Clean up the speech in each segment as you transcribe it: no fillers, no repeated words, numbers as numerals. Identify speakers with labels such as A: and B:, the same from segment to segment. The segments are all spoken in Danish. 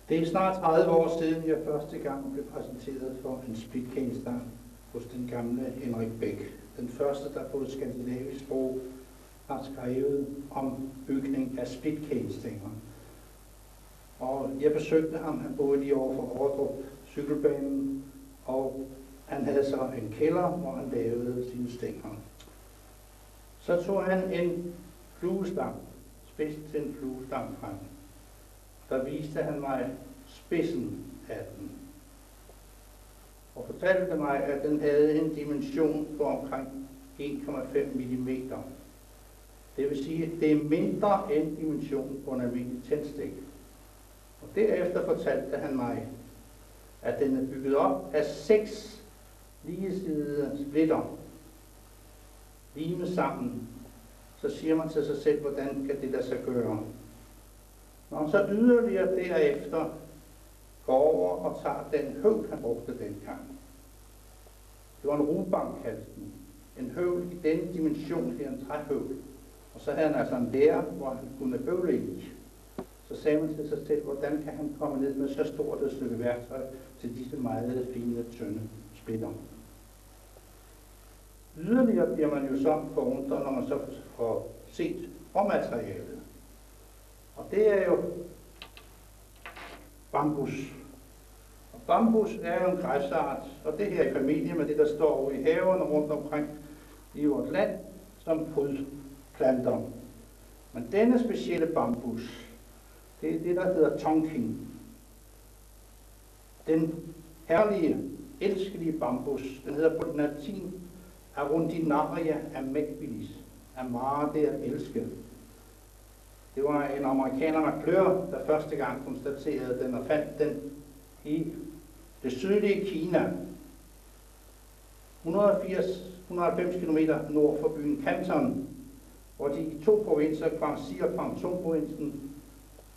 A: Det er snart 30 år siden, jeg første gang blev præsenteret for en splitcanestang hos den gamle Henrik Bech. Den første, der på et skandinavisk sprog har skrevet om bygning af splitcanestanger. Og jeg besøgte ham, han boede lige over for Ordrup cykelbanen, og han havde så en kælder, hvor han lavede sine stænger. Så tog han en fluestang, spids til en fluestang frem. Der viste han mig spidsen af den, og fortalte mig, at den havde en dimension på omkring 1,5 mm. Det vil sige, at det er mindre end dimensionen på en almindelig tændstik. Og derefter fortalte han mig, at den er bygget op af 6 ligesidede splitter, limet sammen. Så siger man til sig selv, hvordan kan det lade sig gøre. Når man så yderligere derefter går over og tager den høvl, han brugte dengang. Det var en rubank, kaldte den. En høvl i denne dimension her, en træhøvl. Og så havde han altså en lærer, hvor han kunne høvle i. Så sagde man til sig selv, hvordan kan han komme ned med så stort et stykke værktøj til disse meget fine, tynde splitter. Yderligere bliver man jo så forundret, når man så får set råmaterialet. Og det er jo bambus. Og bambus er jo en græsart, og det her er i familie med det, der står i haverne rundt omkring i vort land, som prydplanter. Men denne specielle bambus, det er det, der hedder tonking. Den herlige, elskelige bambus, den hedder på latin Arundinaria amabilis. Amare, det er elske. Det var en amerikaner, McClure, der første gang konstaterede den og fandt den i det sydlige Kina, 180-190 km nord for byen Canton, hvor de i 2 provinser, Guangxi og Guangdong-provinsen,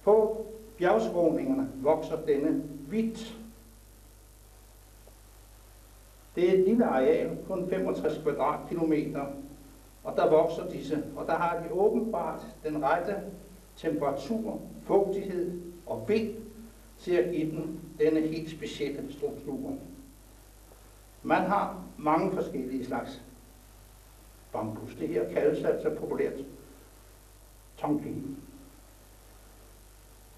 A: på bjergskråningerne vokser denne hvidt. Det er et lille areal, kun 65 kvadratkilometer, og der vokser disse, og der har de åbenbart den rette temperatur, fugtighed og vind til at give den denne helt specielle struktur. Man har mange forskellige slags bambus. Det her kaldes altså populært tonking.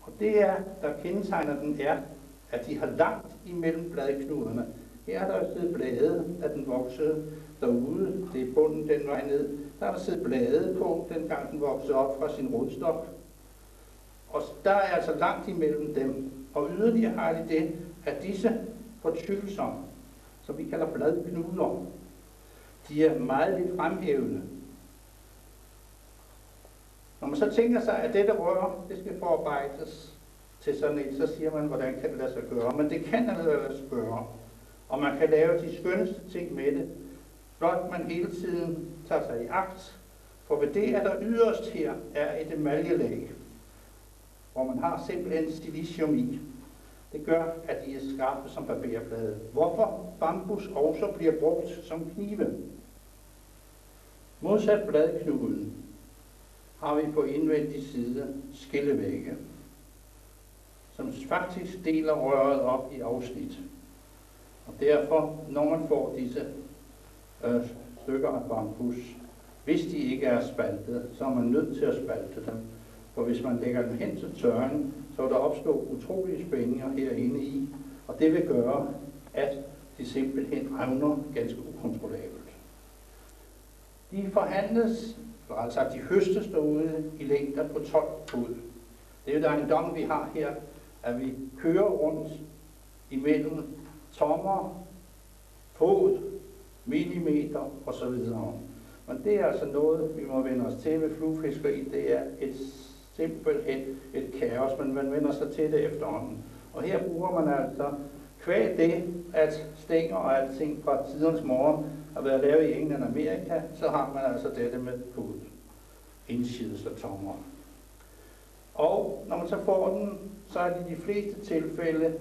A: Og det er, der kendetegner den, er, at de har langt imellem bladknuderne. Her er der siddet blade, at den voksede derude. Det er bunden den vej ned. Der er der siddet blade på, dengang den voksede op fra sin rodstok. Og der er altså langt imellem dem. Og yderligere har de det, at disse fortykkelser, som vi kalder bladknuder, de er meget lidt fremhævende. Når man så tænker sig, at dette rør, det skal forarbejdes til sådan et, så siger man, hvordan kan det lade sig gøre. Men det kan lade sig gøre. Og man kan lave de skønneste ting med det, blot man hele tiden tager sig i agt. For ved det, at der yderst her er et emaljelag, hvor man har simpelthen silicium i. Det gør, at de er skarpe som barberblade. Hvorfor bambus også bliver brugt som knive? Modsat bladknuden har vi på indvendig side skillevægge, som faktisk deler røret op i afsnit. Og derfor, når man får disse stykker af bambus, hvis de ikke er spaltet, så er man nødt til at spalte dem. For hvis man lægger dem hen til tørren, så vil der opstå utrolige spændinger herinde i, og det vil gøre, at de simpelthen revner ganske ukontrollabelt. De forhandles, altså de høstes derude i længder på 12 fod. Det er jo der en dom, vi har her, at vi kører rundt imellem tommer, fod, millimeter osv. Men det er altså noget, vi må vende os til ved fluefiskeri. Det er simpelthen et kaos, men man vender sig til det efterhånden. Og her bruger man altså kvæg det, at stænger og alting fra tidernes morgen har været lavet i England og Amerika, så har man altså dette med fod, indsides og tommer. Og når man så får den, så er det i de fleste tilfælde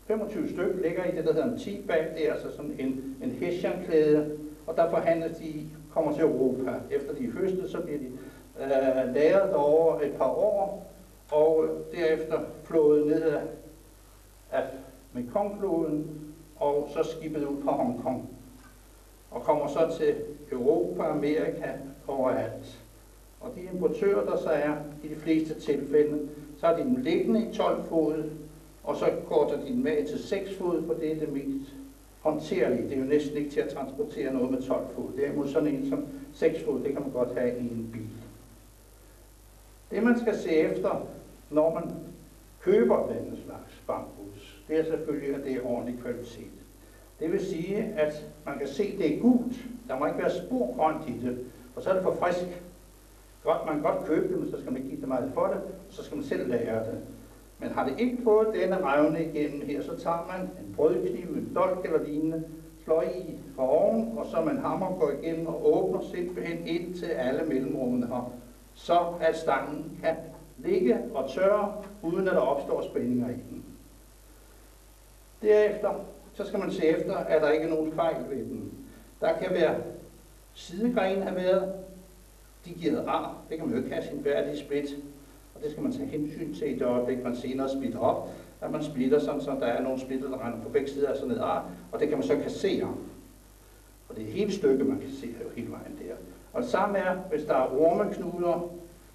A: 25 stykker ligger i det, der hedder en T-bag. Det er altså sådan en hessianklæde, og der forhandles de, kommer til Europa. Efter de er høstet, så bliver de lagret over et par år, og derefter flåede ned af Mekongfloden, og så skibet ud fra Hongkong, og kommer så til Europa, Amerika overalt. Og de importører, der så er i de fleste tilfælde, så er de dem liggende i 12 fod, og så går de dem med til 6 fod, for det er det mest håndterlige. Det er jo næsten ikke til at transportere noget med 12 fod. Derimod sådan en som 6 fod, det kan man godt have i en bil. Det man skal se efter, når man køber denne slags bambus, det er selvfølgelig, at det er ordentlig kvalitet. Det vil sige, at man kan se, at det er gult. Der må ikke være spor grønt i det, og så er det for frisk. Man kan godt købe det, men så skal man ikke give det meget for det, og så skal man selv lære det. Men har det ikke fået denne revne igennem her, så tager man en brødkniv, en dolk eller lignende, slår i fra oven, og så man hammer går igennem og åbner simpelthen ind til alle mellemrummene her, så at stangen kan ligge og tørre, uden at der opstår spændinger i den. Derefter så skal man se efter, at der ikke er nogen fejl ved den. Der kan være sidegrene af været, de giver ar, det kan man jo ikke have sin færdige split, og det skal man tage hensyn til i det øjeblik, man senere splitter op, at man splitter sådan, så der er nogle splitter, der render på begge sider af sådan et ar, og det kan man så kassere. Og det er hele stykket, man kasserer jo hele vejen der. Og det samme er, hvis der er ormeknuder,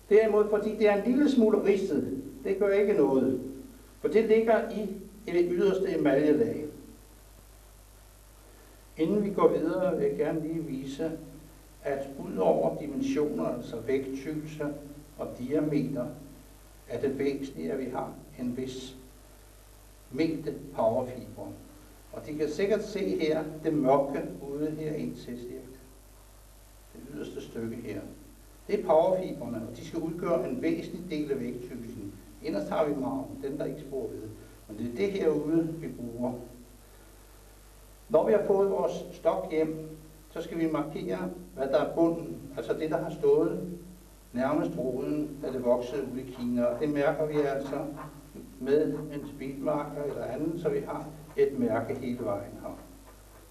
A: derimod fordi det er en lille smule ristet, det gør ikke noget, for det ligger i det yderste emaljelag. Inden vi går videre, vil jeg gerne lige vise, at ud over dimensioner, altså vægttykkelse og diameter, er det væsentligt, at vi har en vis mængde powerfiber. Og de kan sikkert se her det mørke ude her ind til cirka. Det yderste stykke her. Det er powerfiberne, og de skal udgøre en væsentlig del af vægttykkelsen. Inderst har vi marven, den der ikke spor ved. Men det er det herude, vi bruger. Når vi har fået vores stok hjem, så skal vi markere, hvad der er bunden, altså det, der har stået nærmest roden, da det voksede ude i Kina. Og det mærker vi altså med en speedmarker eller andet, så vi har et mærke hele vejen her.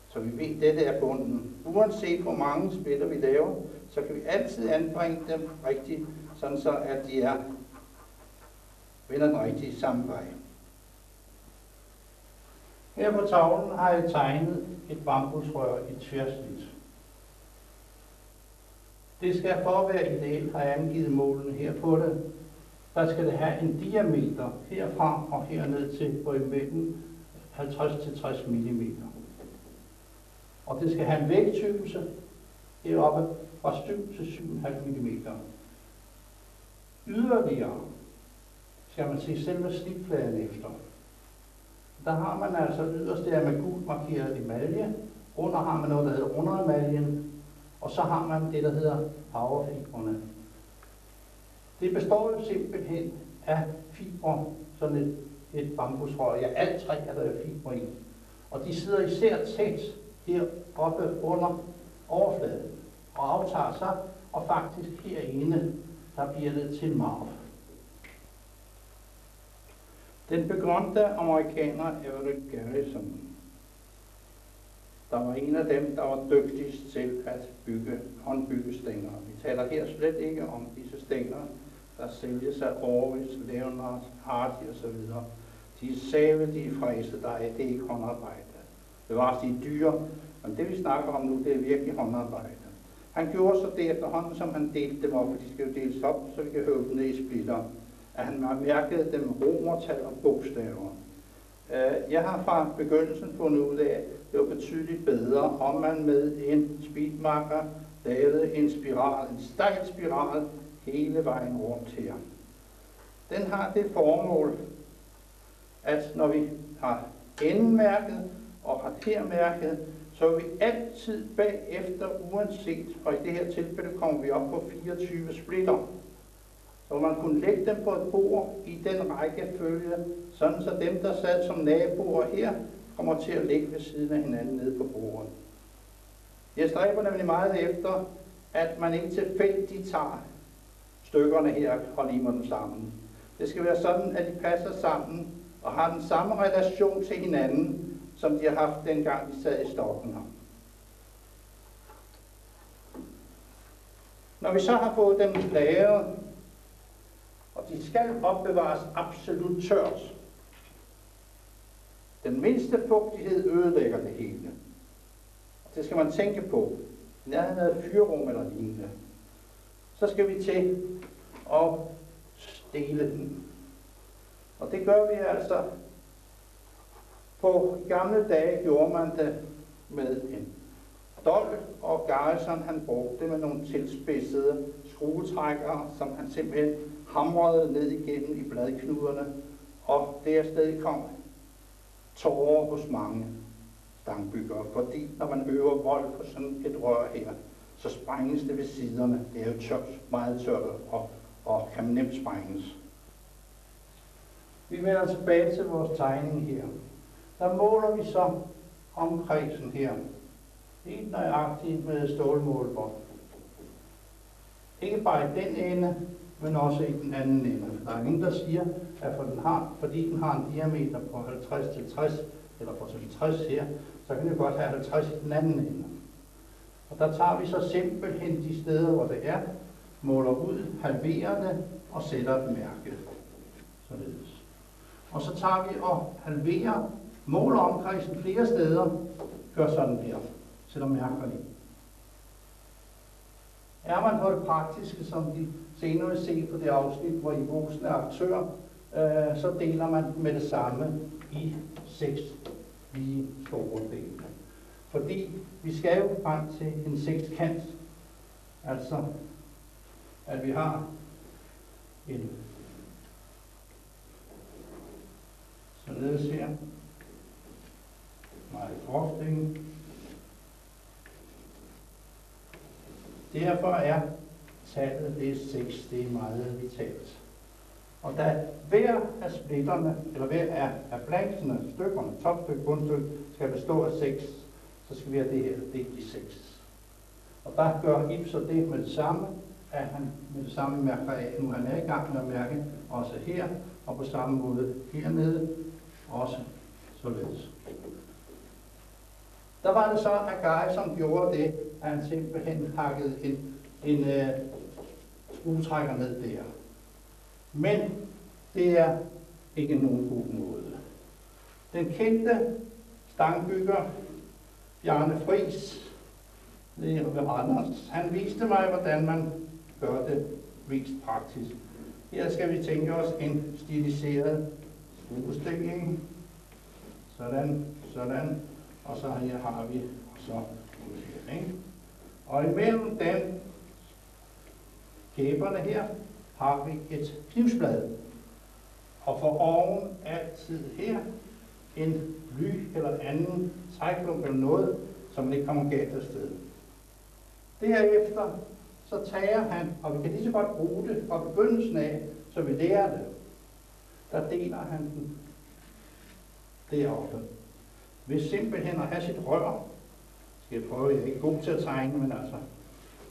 A: Så vi ved, at dette er bunden. Uanset hvor mange splitter vi laver, så kan vi altid anbringe dem rigtigt, sådan så at de vender den rigtige samme vej. Her på tavlen har jeg tegnet et bambusrør i tværsnit. Det skal for at være ideelt, har jeg angivet målene her på det. Der skal det have en diameter herfra og herned til på imellem 50-60 mm. Og det skal have en vægttykkelse heroppe fra 7 til 7,5 mm. Yderligere skal man se selve snitfladen efter. Der har man altså yderst der med gult markeret emalje. Under har man noget, der hedder underemaljen. Og så har man det, der hedder powerfibrene. Det består jo simpelthen af fibre, sådan et bambusrør. Ja, alt tre er der jo fibre i. Og de sidder især tæt heroppe under overfladen og aftager sig, og faktisk herinde, der bliver det til marv. Den berømte amerikaner Everett Garrison, der var en af dem, der var dygtigst til at håndbygge stænger. Vi taler her slet ikke om disse stænger, der sælges af Orvis, Leonard, Hardy osv. De er save, de er fræse, det er ikke håndarbejde. Det var de dyre, men det vi snakker om nu, det er virkelig håndarbejde. Han gjorde så det efterhånden, som han delte dem op, for de skal jo deles op, så vi kan høve dem ned i splitter, at han mærkede dem romertal og bogstaver. Jeg har fra begyndelsen fundet ud af, at det var betydeligt bedre, om man med en speedmarker lavede en spiral, en stejl spiral, hele vejen rundt her. Den har det formål, at når vi har endemærket og har her-mærket, så vil vi altid bagefter uanset, og i det her tilfælde kommer vi op på 24 splitter, så man kunne lægge dem på et bord i den rækkefølge, sådan så dem, der sad som naboer her, kommer til at ligge ved siden af hinanden nede på bordet. Jeg stræber nemlig meget efter, at man ikke tilfældigt tager stykkerne her og limer dem sammen. Det skal være sådan, at de passer sammen og har den samme relation til hinanden, som de har haft dengang de sad i stokken her. Når vi så har fået dem lagret, og de skal opbevares absolut tørt. Den mindste fugtighed ødelægger det hele. Det skal man tænke på. Nærheden af fyrrum eller lignende. Så skal vi til at stille den. Og det gør vi altså. På gamle dage gjorde man det med en dolk, og Garrison han brugte det med nogle tilspidsede skruetrækkere, som han simpelthen hamrede ned igennem i bladknuderne, og det afsted kom tårer hos mange stangbyggere, fordi når man øver vold på sådan et rør her, så sprænges det ved siderne. Det er jo tørt, meget tørt, og kan nemt sprænges. Vi vender tilbage til vores tegning her. Der måler vi så omkredsen her. Helt nøjagtigt med stålmålbånd. Ikke bare i den ende, men også i den anden ende. Der er ingen, der siger, at fordi den har en diameter på 50 til 60, eller på 60 her, så kan det godt have 50 i den anden ende. Og der tager vi så simpelthen de steder, hvor det er, måler ud, halverer det og sætter et mærke. Således. Og så tager vi og halverer, måler omkredsen flere steder, gør sådan her, sætter mærker i. Er man på det praktiske, som de senere vil se på det afsnit, hvor I voksne er aktør, så deler man med det samme i 6 lige store dele. Fordi vi skal jo frem til en sekskant, altså at vi har en således her, meget groft, ikke? Derfor er tallet, det er 6, det er meget vitalt. Og da hver af splitterne, eller hver af blanksene, stykkerne, topstykke, bundstykke, skal bestå af 6, så skal vi have det her delt i 6. Og der gør Ib så det med det samme, at han med det samme mærker af, nu han er i gang med at mærke, også her, og på samme måde hernede, også således. Der var det så, at Guy, som gjorde det, at han simpelthen hakkede en skruetrækker ned der. Men det er ikke nogen god måde. Den kendte stangbygger, Bjarne Friis, ved Randers, han viste mig, hvordan man gør det mest praktisk. Her skal vi tænke os en stiliseret skruestik, sådan, sådan, og så her har vi så her, ikke? Og imellem den kæberne her har vi et knivsblad. Og for oven altid her en bly eller anden træklump eller noget, som man ikke kommer galt af sted. Derefter så tager han, og vi kan lige så godt bruge det fra begyndelsen af, så vi lærer det. Der deler han den deroppe. Ved simpelthen at have sit rør, skal jeg prøve, jeg er ikke god til at tegne, men altså,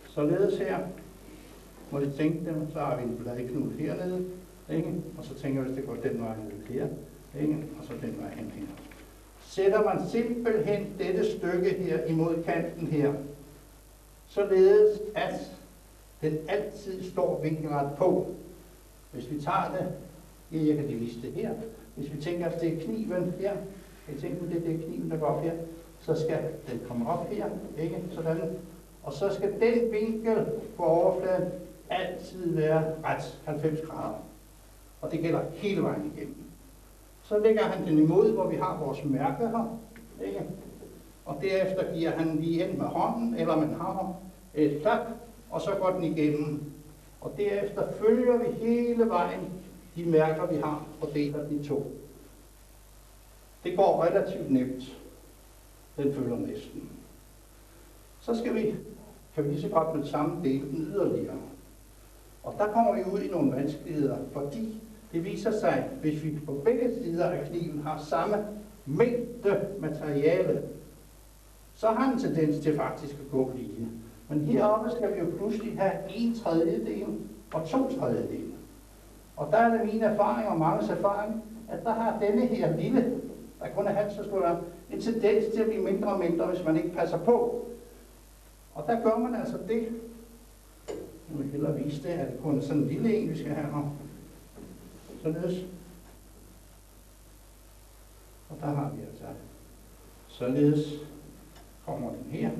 A: således her, må I tænke dem, så har vi en bladknude hernede, ikke? Og så tænker jeg, hvis det går den vej ned her, ikke? Og så den vej hen her. Sætter man simpelthen dette stykke her imod kanten her, således at den altid står vinkelret på. Hvis vi tager det, ja, jeg kan lige vise det her, hvis vi tænker, at det er kniven her, jeg tænker, det er kniven, der går op her, så skal den komme op her, ikke? Sådan. Og så skal den vinkel på overfladen altid være ret 90 grader. Og det gælder hele vejen igennem. Så lægger han den imod, hvor vi har vores mærke her, ikke? Og derefter giver han lige ind med hånden, eller med en hammer, et klap, og så går den igennem. Og derefter følger vi hele vejen de mærker, vi har, og deler de to. Det går relativt nemt. Den følger næsten. Så kan vi lige så godt med det samme dele den yderligere. Og der kommer vi ud i nogle vanskeligheder, fordi det viser sig, hvis vi på begge sider af kniven har samme mængde materiale, så har en tendens til faktisk at gå lige. Men heroppe skal vi jo pludselig have 1/3 og 2/3. Og der er det min erfaring og manges erfaring, at der har denne her lille, der kun er halvt så stor, en tendens til at blive mindre og mindre, hvis man ikke passer på. Og der gør man altså det. Jeg vil hellere vise det, at det kun er sådan en lille en, vi skal have her. således. Og der har vi altså således kommer den her.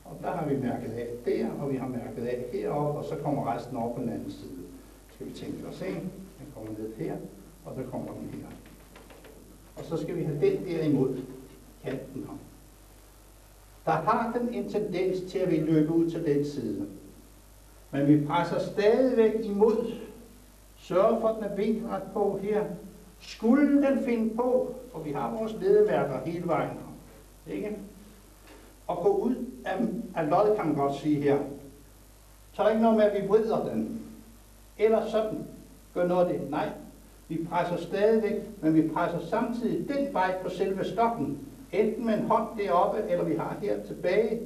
A: Og der har vi mærket af der, og vi har mærket af heroppe, og så kommer resten over på den anden side. Skal vi tænke os ind. Den kommer ned her, og så kommer den her. Og så skal vi have den der imod kanten her. Der har den en tendens til at vi løbe ud til den side. Men vi presser stadigvæk imod. Sørg for, at den er vinkret på her. Skulle den finde på, for vi har vores ledemærker hele vejen her. Ikke? Og gå ud af loddet, kan man godt sige her. Så er der ikke noget med, at vi vrider den. Eller sådan. Gør noget af det. Nej. Vi presser stadigvæk, men vi presser samtidig den vej på selve stokken. Enten med en hånd deroppe, eller vi har her tilbage.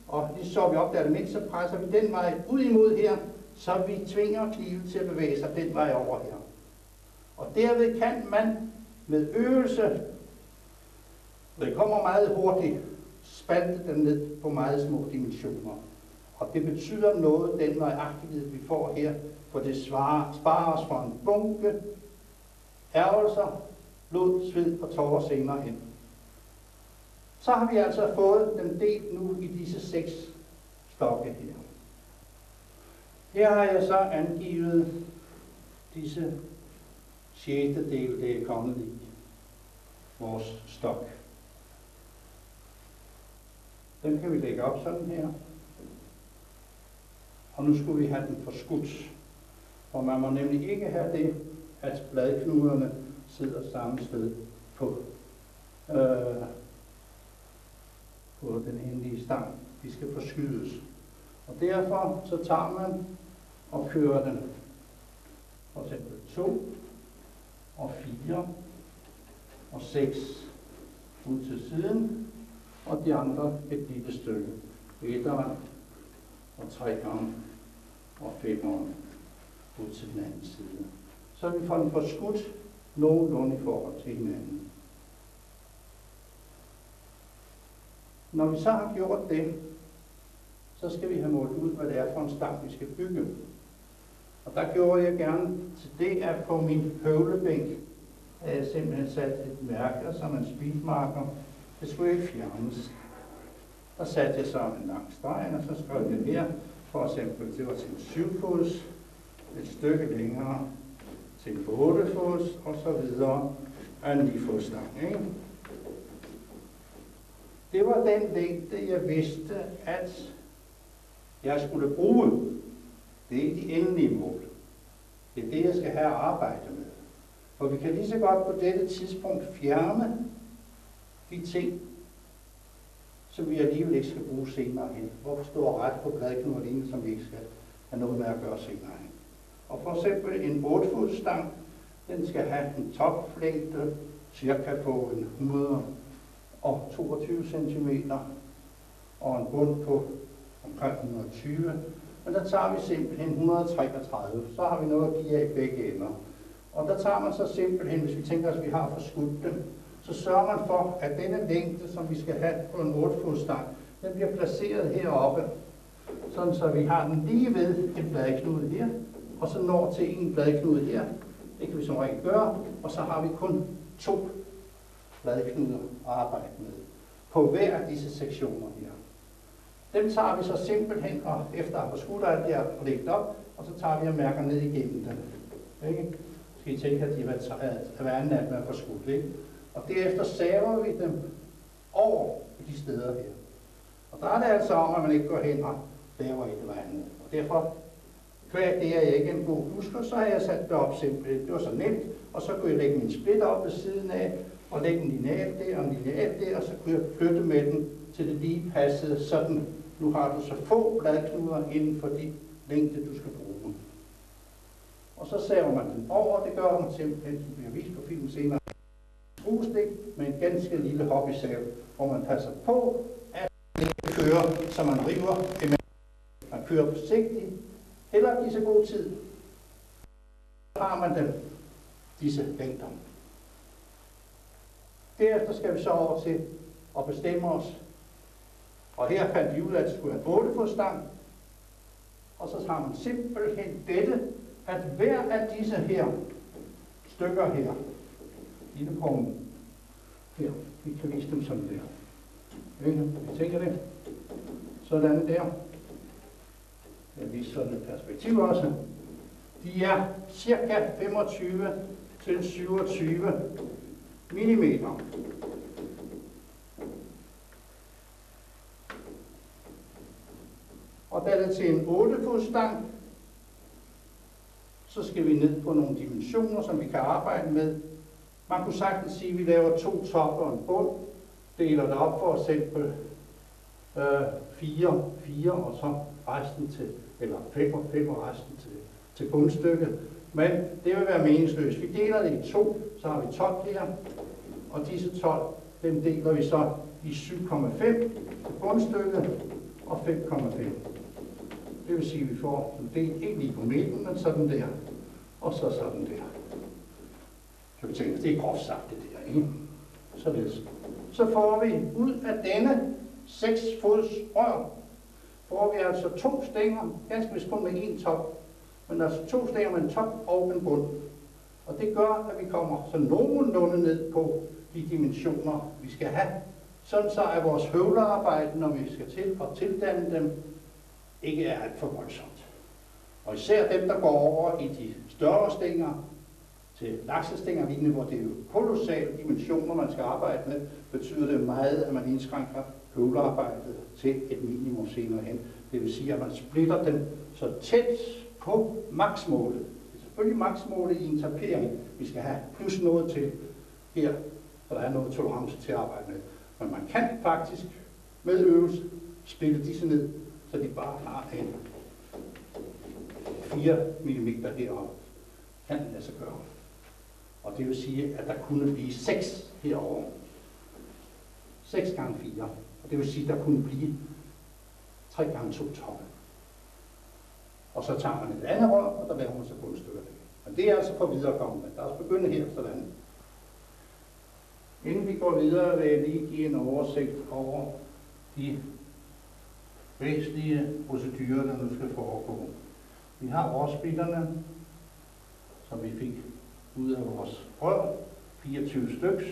A: Og lige så vi op der det mindst, så presser vi den vej ud imod her, så vi tvinger kniven til at bevæge sig den vej over her. Og derved kan man med øvelse, det kommer meget hurtigt, spalte den ned på meget små dimensioner. Og det betyder noget, den nøjagtighed, vi får her, for det sparer os for en bunke ærgelser, blod, sved og tårer senere hen. Så har vi altså fået dem delt nu i disse 6 stokke her. Her har jeg så angivet disse 6. del, det er kommet i vores stok. Den kan vi lægge op sådan her. Og nu skulle vi have den forskudt. Og man må nemlig ikke have det, at bladknuderne sidder samme sted på den endelige stang. De skal forskydes. Og derfor så tager man og kører den for eksempel 2 og 4 og 6 ud til siden, og de andre et lille stykke. 1'eren og 3'eren og 5'eren ud til den anden side. Så vi får den forskudt nogenlunde i forhold til hinanden. Når vi så har gjort det, så skal vi have målt ud, hvad det er for en stang, vi skal bygge. Og der gjorde jeg gerne til det, at på min høvlebænk havde jeg simpelthen sat et mærke som en speedmarker. Det skulle ikke fjernes. Der satte jeg så en lang streg, og så skrev jeg her, for eksempel, det var til en 7-fods, et stykke længere, til en 8-fods, og så videre, af en 9-fodsstang. Det var den længde, jeg vidste, at jeg skulle bruge. Det er de endelige mål. Det er det, jeg skal have at arbejde med. For vi kan lige så godt på dette tidspunkt fjerne de ting, som vi alligevel ikke skal bruge senere hen. Hvorfor står ret på bladknuderne, som vi ikke skal have noget med at gøre senere hen. Og for eksempel en 8-fodsstang, den skal have en toplængde cirka på en 122 cm og en bund på omkring 120. Men der tager vi simpelthen 133, så har vi noget at give af begge ender. Og der tager man så simpelthen, hvis vi tænker os, at vi har forskudt dem, så sørger man for, at denne længde, som vi skal have på en 8-fodsstang, den bliver placeret heroppe, sådan så vi har den lige ved en bladknude her, og så når til en bladknude her. Det kan vi som regel gøre, og så har vi kun 2 bladknuder at arbejde med på hver af disse sektioner her. Dem tager vi så simpelthen, og efter at have forskudt alt det og lægget op, og så tager vi og mærker ned igennem den. Ikke? Skal I tænke, at hver anden af dem er forskudt, ikke? Og derefter saver vi dem over de steder her. Og der er det altså om, at man ikke går hen og laver et eller andet. Og derfor, hver det er jeg ikke en god husker, så har jeg sat det op simpelthen. Det var så nemt, og så kunne jeg lægge min splitter op ved siden af, og lægge en lineal der og en lineal der, og så kunne jeg flytte med den til det lige passede, sådan nu har du så få bladknuder inden for de længde, du skal bruge. Og så saver man den over, og det gør man simpelthen, som vi har vist på filmen senere, skruestik med en ganske lille hobbysav, hvor man passer på, at man ikke kører, så man river. Man kører forsigtigt, heller give så god tid. Så har man dem, disse længder. Derefter skal vi så over til at bestemme os. Og her fandt vi ud af, at det skulle være en 8-fodsstang. Og så har man simpelthen dette at hver af disse her stykker her, lille punkt her, vi kan vise dem sådan der. Ikke? Vi tænker det. Sådan der. Jeg viser sådan et perspektiv også. De er cirka 25 til 27 millimeter. Og da det er til en 8-fods stang, så skal vi ned på nogle dimensioner, som vi kan arbejde med. Man kunne sagtens sige, at vi laver 2 topper og en bund, deler det op for at sætte på 4, og så resten til, eller 5 og resten til bundstykket. Men det vil være meningsløst. Vi deler det i 2, så har vi 12 her, og disse 12, dem deler vi så i 7,5 til bundstykket og 5,5. Det vil sige, at vi får en del ikke lige på midten, men sådan der, og så sådan der. Så vi tænker, det er groft sagt det der, ikke? Således. Så får vi ud af denne 6 fods rør, får vi altså 2 stænger, ganske vist kun med 1 top, men altså 2 stænger med en top og en bund. Og det gør, at vi kommer så nogenlunde ned på de dimensioner, vi skal have. Sådan så er vores høvlearbejde, når vi skal til at tildanne dem, ikke er alt for voldsomt. Og især dem, der går over i de større stænger, til laksestænger lignende, hvor det er jo kolossale dimensioner, man skal arbejde med, betyder det meget, at man indskrænker høvlearbejdet til et minimum senere hen. Det vil sige, at man splitter dem så tæt på maksmålet. Det er selvfølgelig maksmålet i en tapering, vi skal have plus noget til her, så der er noget tolerance til at arbejde med. Men man kan faktisk med øvelse splitte disse ned, så de bare har en 4 mm heroppe. Kan det lade sig gøre. Og det vil sige, at der kunne blive 6 herovre. 6 gange 4. Og det vil sige, at der kunne blive 3 gange 2 12. Og så tager man et andet rør, og der laver man så bundstykker det. Men det er altså for viderekommende. Der er også begyndt her sådan. Inden vi går videre, vil jeg lige give en oversigt over de væsentlige procedurer, der nu skal foregå. Vi har årsbillerne, som vi fik ud af vores rør, 24 styks.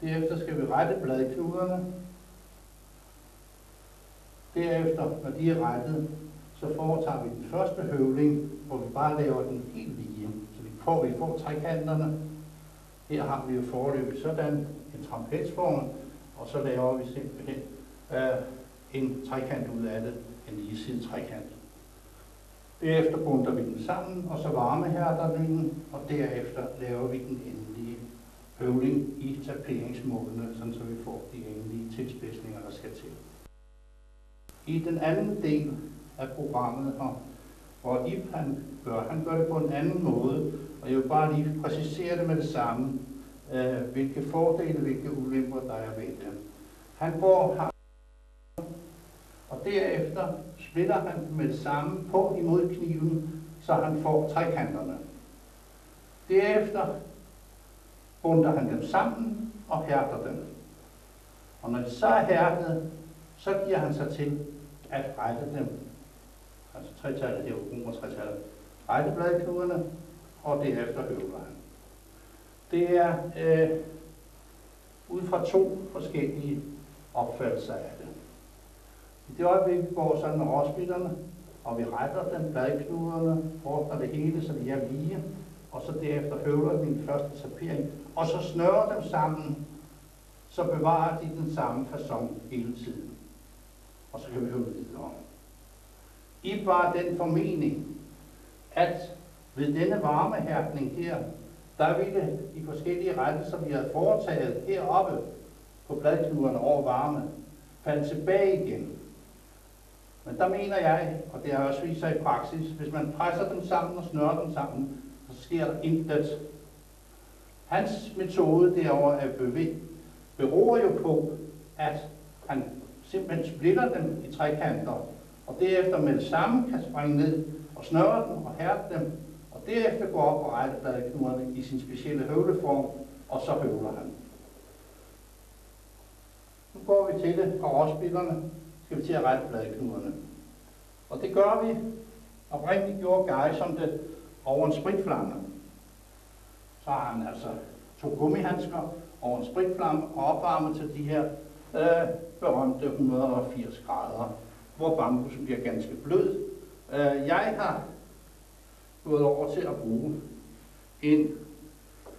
A: Derefter skal vi rette bladknuderne. Derefter, når de er rettet, så foretager vi den første høvling, hvor vi bare laver den helt lige. Så vi får trekanterne. Her har vi jo foreløbig sådan en trapezform, og så laver vi simpelthen en trekant ud af det, en ligesidet trekant. Derefter bunder vi den sammen, og så varmehærder vi den, og derefter laver vi den endelige høvling i taperingsmålene, sådan så vi får de endelige tilspidsninger, der skal til. I den anden del af programmet her, hvor Ib han gør det på en anden måde, og jeg vil bare lige præcisere det med det samme, hvilke fordele, hvilke ulemper der er ved det. Han går her, og derefter splitter han med det samme på imod kniven, så han får trekanterne. Derefter bunder han dem sammen og hærder dem. Og når de så er hærdet, så giver han sig til at rette dem. Altså tretallet her, romertretallet. Rette bladknuderne, og derefter høvler han. Det er ud fra 2 forskellige opfattelser af det. I det øjeblik, vi går sådan med råsplitterne, og vi retter dem, bladknuderne, ordner det hele, så de er lige, og så derefter høvler vi den første tapering, og så snører dem sammen, så bevarer de den samme facon hele tiden. Og så kan vi høvle videre. I var den formening, at ved denne varmehærdning her, der ville de forskellige rettelser, vi havde foretaget heroppe på bladknuderne over varme, falde tilbage igen. Men der mener jeg, og det har også vist sig i praksis, hvis man presser dem sammen og snører dem sammen, så sker der intet. Hans metode derovre beror jo på, at han simpelthen splitter dem i trekanter, og derefter med det samme kan springe ned og snøre dem og hærde dem, og derefter gå op og rette bladknuderne i sin specielle høvleform, og så høvler han. Nu går vi til det, og råsbillerne skal vi til at rette bladknuderne. Og det gør vi, Oprindeligt gjorde Guy som det over en spritflamme. Så har han altså to gummihandsker over en spritflamme og opvarmet til de her berømte 180 grader, hvor bambusen bliver ganske blød. Jeg har gået over til at bruge en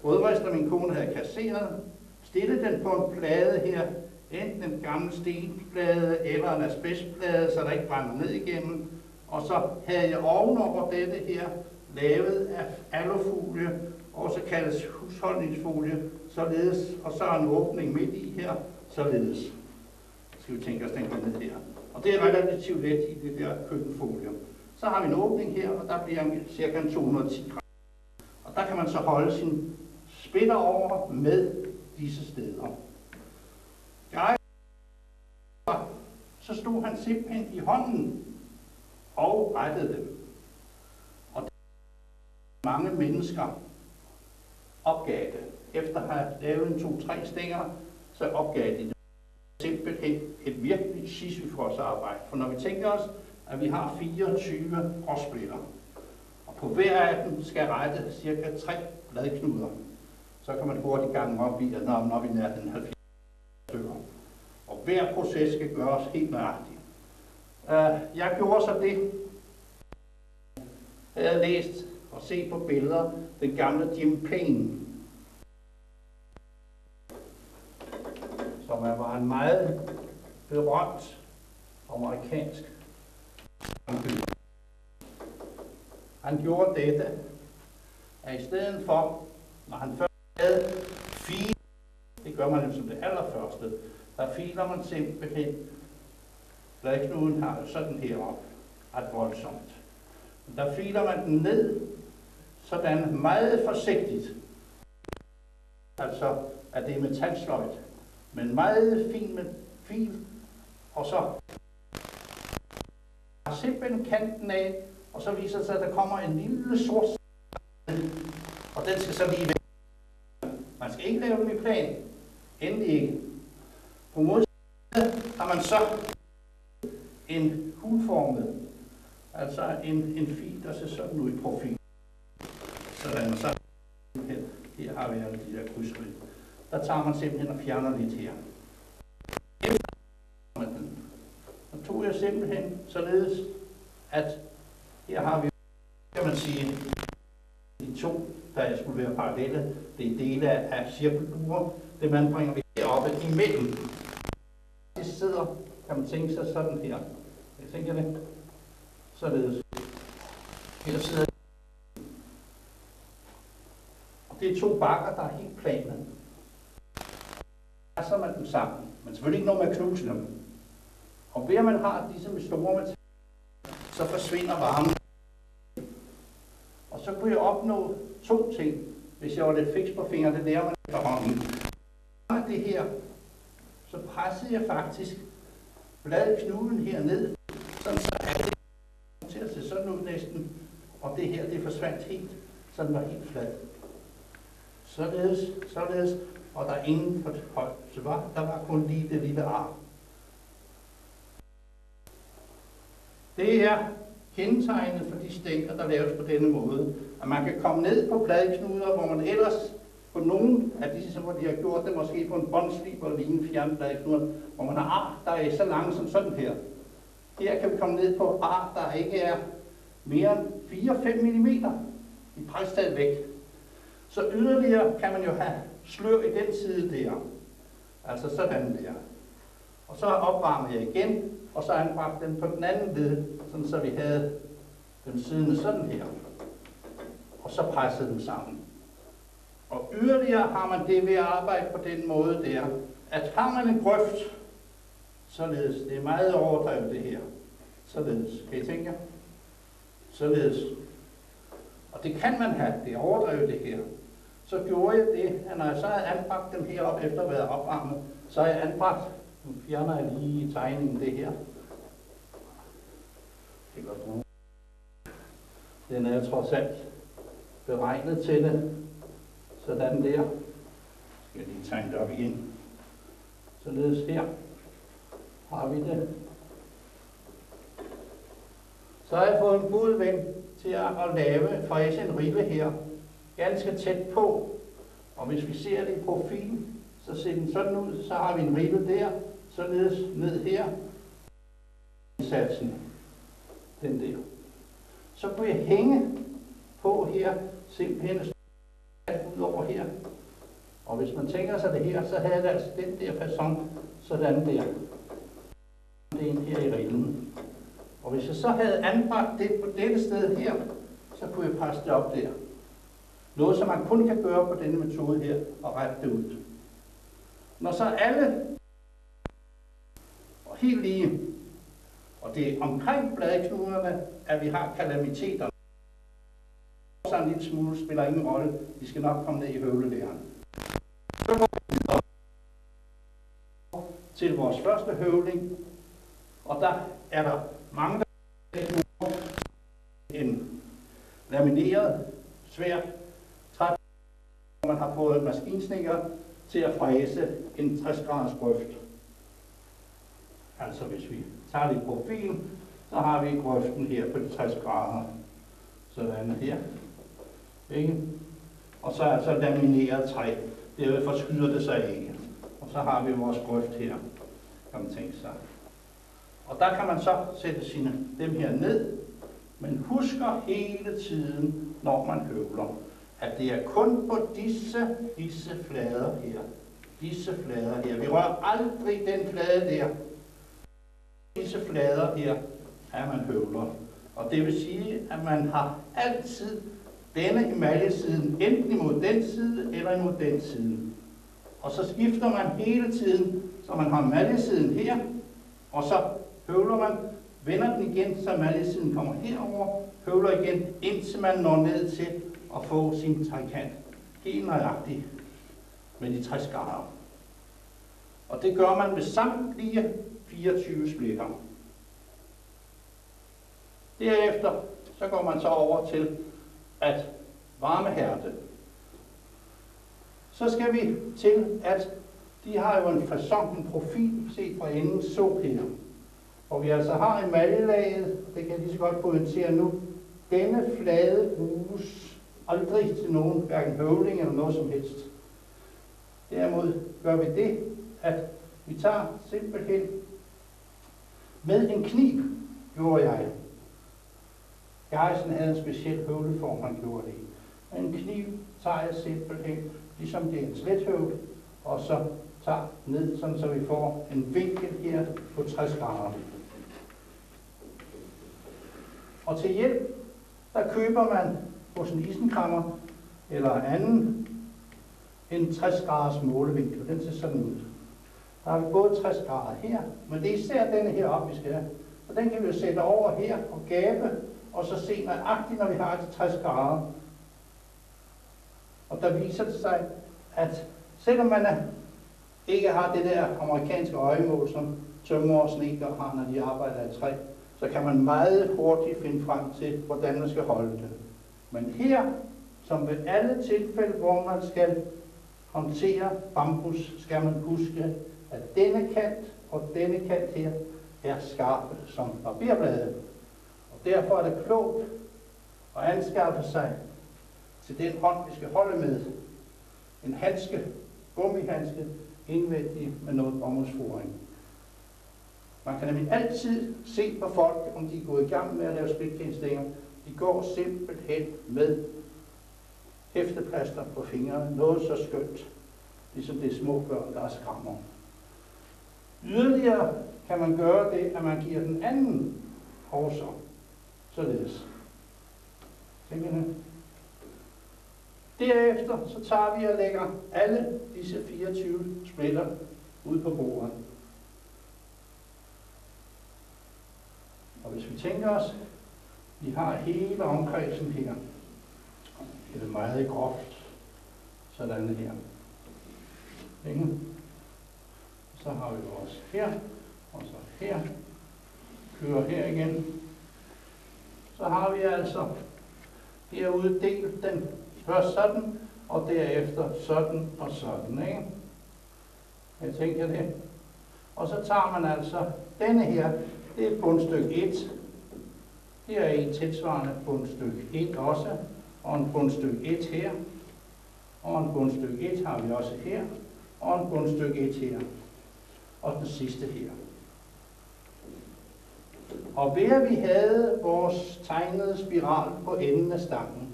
A: rødrister, min kone havde kasseret, stillet den på en plade her, enten en gammel stenplade eller en asbestplade, så der ikke brænder ned igennem. Og så havde jeg ovenover dette her lavet af alufolie, også kaldes husholdningsfolie, således, og så er en åbning midt i her, således. Skal vi tænke os, den går ned her. Og det er relativt let i det der køkkenfolie. Så har vi en åbning her, og der bliver ca. 210 grader. Og der kan man så holde sin spætter over med disse steder. Så stod han simpelthen i hånden og rettede dem. Og mange mennesker opgav det. Efter at have lavet en 2-3 stænger, så opgav de det. Simpelthen et virkelig sisyfos arbejde. For når vi tænker os, at vi har 24 gråsplitter, og på hver af dem skal rette cirka 3 bladknuder, så kan man hurtigt gange op i, at når vi nær den 70 stykker. Og hver proces skal gøres helt nøjagtigt. Jeg gjorde så det, jeg havde læst og set på billeder, den gamle Jim Payne, som var en meget berømt amerikansk sangbyder. Han gjorde dette, at i stedet for, når han først havde fil, det gør man som det allerførste, der filer man simpelthen, bladknuden har jo sådan heroppe, ret voldsomt. Der filer man den ned, sådan meget forsigtigt, altså at det er metalsløjt, men meget fin med fil, og så har simpelthen kanten af, og så viser det sig, at der kommer en lille sort og den skal så lige væk. Man skal ikke lave dem i plan, endelig ikke. På modsiden har man så en hulformet, altså en fil, der ser sådan ud i profil. Sådan, så her har vi alle de der krydsrid. Der tager man simpelthen og fjerner lidt her. Så tog jeg simpelthen således, at her har vi, kan man sige, de to, der skulle være parallelle. Det er dele af cirkelbuer. Det man bringer vi heroppe imellem. Det sidder, kan man tænke sig sådan her. Jeg tænker det. Således. Her sidder og det er to bakker, der er helt plane. Så man dem sammen. Men selvfølgelig ikke noget med at knuse dem. Og ved at man har disse med store materialer, så forsvinder varmen. Og så kunne jeg opnå 2 ting, hvis jeg var lidt fiks på fingrene. Det lærer man efterhånden. Det her, så pressede jeg faktisk bladknuden herned, sådan så at det til at se sådan ud næsten. Og det her, det forsvandt helt, så den var helt flad. Således, og der er ingen forhøjelse var, der var kun lige det lille ar. Det er kendetegnet for de stænger, der laves på denne måde, at man kan komme ned på bladknuder, hvor man ellers på nogle af disse, hvor de har gjort det, måske på en båndslib eller lignende fjerne bladknuder, hvor man har ar, der er så lange som sådan her. Her kan vi komme ned på ar, der ikke er mere end 4-5 mm i presstaget væk. Så yderligere kan man jo have slør i den side der, altså sådan der. Og så opvarmer jeg igen, og så anbragt den på den anden led, sådan så vi havde dem siddende sådan her. Og så pressede dem sammen. Og yderligere har man det ved at arbejde på den måde der, at har man en grøft, således, det er meget overdrevet det her, således, kan I tænke jer? Således. Og det kan man have, det er overdrevet det her. Så gjorde jeg det, at når jeg så havde anbragt dem herop efter at være opvarmet, så har jeg anbragt, nu fjerner jeg lige i tegningen det her. Det går bruge. Den er trods alt beregnet til det. Sådan der. Skal jeg lige tegne det op igen. Således her har vi det. Så har jeg fået en god ven til at fræse en rille her, ganske tæt på. Og hvis vi ser det i profil, så ser den sådan ud, så har vi en rille der, således ned her. Satsen, den der. Så kunne jeg hænge på her, simpelthen ud over her. Og hvis man tænker sig det her, så havde det altså den der facon, sådan der. Det er her i rillen. Og hvis jeg så havde anbragt det på dette sted her, så kunne jeg presse det op der. Noget, som man kun kan gøre på denne metode her, og rette det ud. Når så alle og helt lige, og det er omkring bladknuderne, at vi har kalamiteter. Så en lille smule spiller ingen rolle. De skal nok komme ned i høvlelæren. Så går vi videre til vores første høvling, og der er der mange, der bruger en lamineret, svær træ, hvor man har fået en maskinsnikker til at fræse en 60 graders grøft. Altså hvis vi tager det i profilen, så har vi grøften her på de 60 grader. Sådan her. Ikke? Og så er altså lamineret træ. Derved forskyder det sig ikke. Og så har vi vores grøft her, kan man tænke sig. Og der kan man så sætte dem her ned, men husker hele tiden, når man høvler, at det er kun på disse flader her. Disse flader her. Vi rører aldrig den flade der. Disse flader her er man høvler. Og det vil sige, at man har altid denne emaljesiden enten imod den side eller imod den side. Og så skifter man hele tiden, så man har emaljesiden her, og så høvler man, vender den igen, så emaljesiden kommer herover, høvler igen, indtil man når ned til at få sin trekant helt nøjagtigt med de 60 grader. Og det gør man med samtlige 24 splitter. Derefter så går man så over til at varmehærde. Så skal vi til, at de har jo en facon, en profil set fra enden så her. Og vi altså har emaljelaget, det kan jeg lige så godt pointere nu. Denne flade bruges aldrig til nogen, hverken høvling eller noget som helst. Derimod gør vi det, at vi tager simpelthen med en kniv, gjorde jeg. Geisen havde en speciel høvleform, han gjorde det i. Og en kniv tager jeg simpelthen, ligesom det er en slethøvl, og så tager ned, sådan så vi får en vinkel her på 60 grader. Og til hjælp, der køber man hos en isenkrammer eller anden en 60 graders målevinkel. Den ser sådan ud. Der har vi både 60 grader her, men det er især denne her op, vi skal have. Så den kan vi jo sætte over her og gabe, og så se nøjagtigt, når vi har de 60 grader. Og der viser det sig, at selvom man ikke har det der amerikanske øjemål, som tømrer og snedkere har, når de arbejder i træ, så kan man meget hurtigt finde frem til, hvordan man skal holde det. Men her, som ved alle tilfælde, hvor man skal håndtere bambus, skal man huske, at denne kant og denne kant her er skarpe som barberblade. Og derfor er det klogt at anskaffe sig til den hånd, vi skal holde med, en handske, gummihandske, indvendig med noget bomuldsforing. Man kan nemlig altid se på folk, om de er gået i gang med at lave splitgenstænger. De går simpelthen med hæfteplaster på fingrene, noget så skønt, ligesom det er små børn, der er skræmmer. Yderligere kan man gøre det, at man giver den anden også således. Derefter så tager vi og lægger alle disse 24 splitter ud på bordet. Og hvis vi tænker os, vi har hele omkredsen her. Det er meget groft. Sådan her. Så har vi vores her, og så her. Kører her igen. Så har vi altså herude delt den først sådan, og derefter sådan og sådan, ikke? Jeg tænker det. Og så tager man altså denne her, det er bundstykke 1, Her er en tilsvarende bundstykke 1 også, og en bundstykke 1 her, og en bundstykke 1 har vi også her, og en bundstykke 1 her, og den sidste her. Og ved at vi havde vores tegnede spiral på enden af stangen,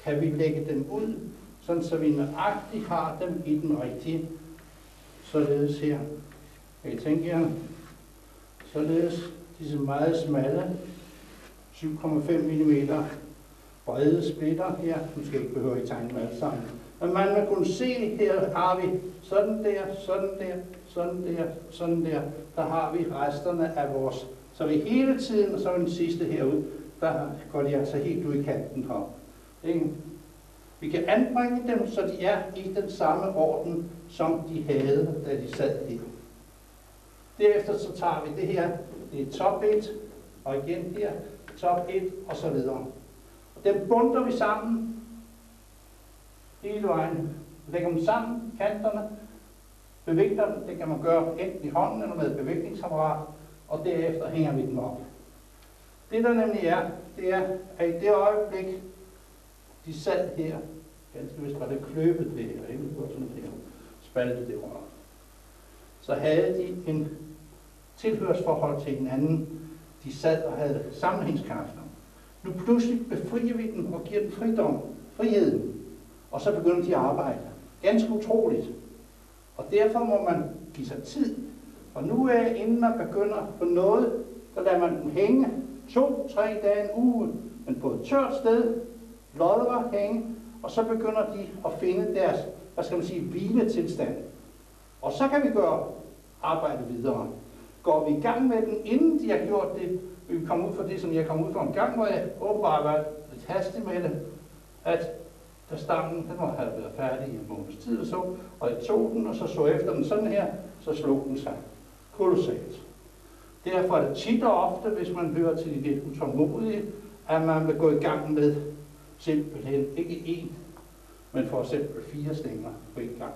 A: kan vi lægge dem ud, sådan så vi nøjagtigt har dem i den rigtige. Således her. Kan I tænke jer? Således disse meget smalle 7,5 mm brede splitter her. Nu skal jeg ikke behøve at tegne dem alle sammen. Men man vil kunne se, her har vi sådan der, sådan der, sådan der, sådan der. Der har vi resterne af vores. Så vi hele tiden, og så den sidste herude, der går de altså helt ud i kanten her. Ikke? Vi kan anbringe dem, så de er i den samme orden, som de havde, da de sad her. Derefter så tager vi det her, det er top 1, og igen her, top 1, og så videre. Og dem bunder vi sammen, hele vejen. Lægger dem sammen, kanterne, bevægter dem, det kan man gøre enten i hånden eller med et bevægningsapparat, og derefter hænger vi dem op. Det der nemlig er, det er, at i det øjeblik, de sad her, ganske vist var det kløbet det her, ikke? Det var sådan her, spaltet det rør. Så havde de en tilhørsforhold til hinanden, de sad og havde sammenhængskræfter. Nu pludselig befrier vi dem og giver dem friheden, og så begynder de at arbejde. Ganske utroligt. Og derfor må man give sig tid. Og nu inden man begynder på noget, så lader man dem hænge 2-3 dage en uge, men på et tørt sted, lodder hænge, og så begynder de at finde deres, hvad skal man sige, hviletilstand. Og så kan vi gøre arbejde videre. Går vi i gang med den, inden de har gjort det, vil vi komme ud for det, som jeg kom ud for en gang, hvor jeg åbenbart var lidt hastig med det, at da stammen, den havde været færdig i en måneds tid og så, og jeg tog den, og så efter den sådan her, så slog den sig kolossalt. Derfor er det tit og ofte, hvis man hører til de lidt utålmodige, at man vil gå i gang med simpelthen ikke én, men for eksempel 4 stænger på en gang.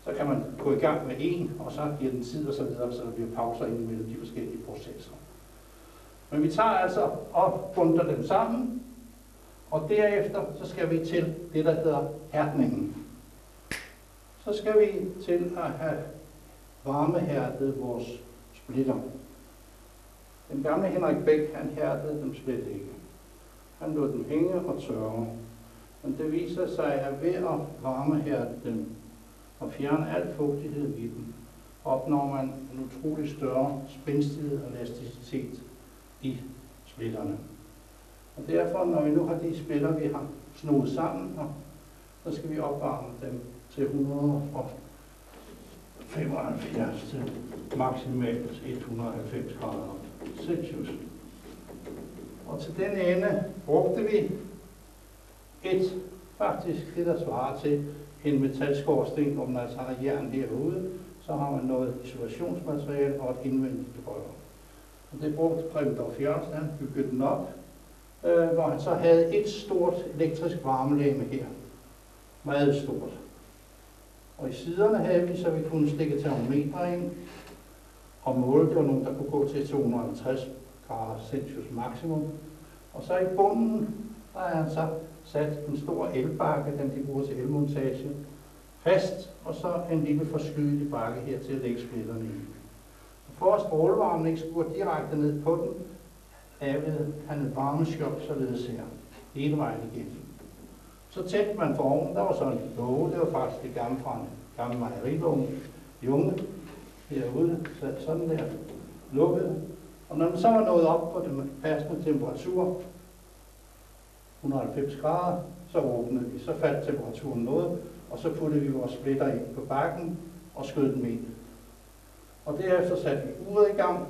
A: Så kan man gå i gang med en, og så giver den tid og så videre, så der bliver pauser imellem de forskellige processer. Men vi tager altså og bunder dem sammen, og derefter så skal vi til det, der hedder hærdningen. Så skal vi til at have varmehærdet vores splitter. Den gamle Henrik Beck, han hærdede dem slet ikke. Han lod dem hænge og tørre. Men det viser sig, at ved at varmehærde dem og fjerne al fugtighed i dem, opnår man en utrolig større spændstighed og elasticitet i splitterne. Og derfor, når vi nu har de splitter, vi har snoet sammen, så skal vi opvarme dem til 175 til maksimalt 190 grader Celsius. Og til den ende brugte vi faktisk det, der svarer til en metalskorsten, hvor man altså har jern herude, så har man noget isolationsmateriale og et indvendigt rør. Og det brugte Preben Jørgensen, han byggede den op, hvor han så havde et stort elektrisk varmelegeme her. Meget stort. Og i siderne havde vi, så vi kunne stikke termometer ind og måle. Det var nogen, der kunne gå til 250 grader Celsius maksimum. Og så i bunden, der er han så sat en stor elbakke, den de bruger til elmontage, fast, og så en lille forskydelig bakke her til at lægge splitterne i. For at strålevarmen ikke skulle gå direkte ned på den, lavede han et varmeskjold således her, hele vejen igennem. Så tændte man for ovnen, der var sådan en låge, det var faktisk det gamle fra en gammel mejerilåge, junge, herude, sat sådan der, lukket. Og når man så var nået op på den passende temperatur, 190 grader, så åbnede vi, så faldt temperaturen noget, og så puttede vi vores splitter ind på bakken og skød dem ind. Og derefter satte vi uret i gang,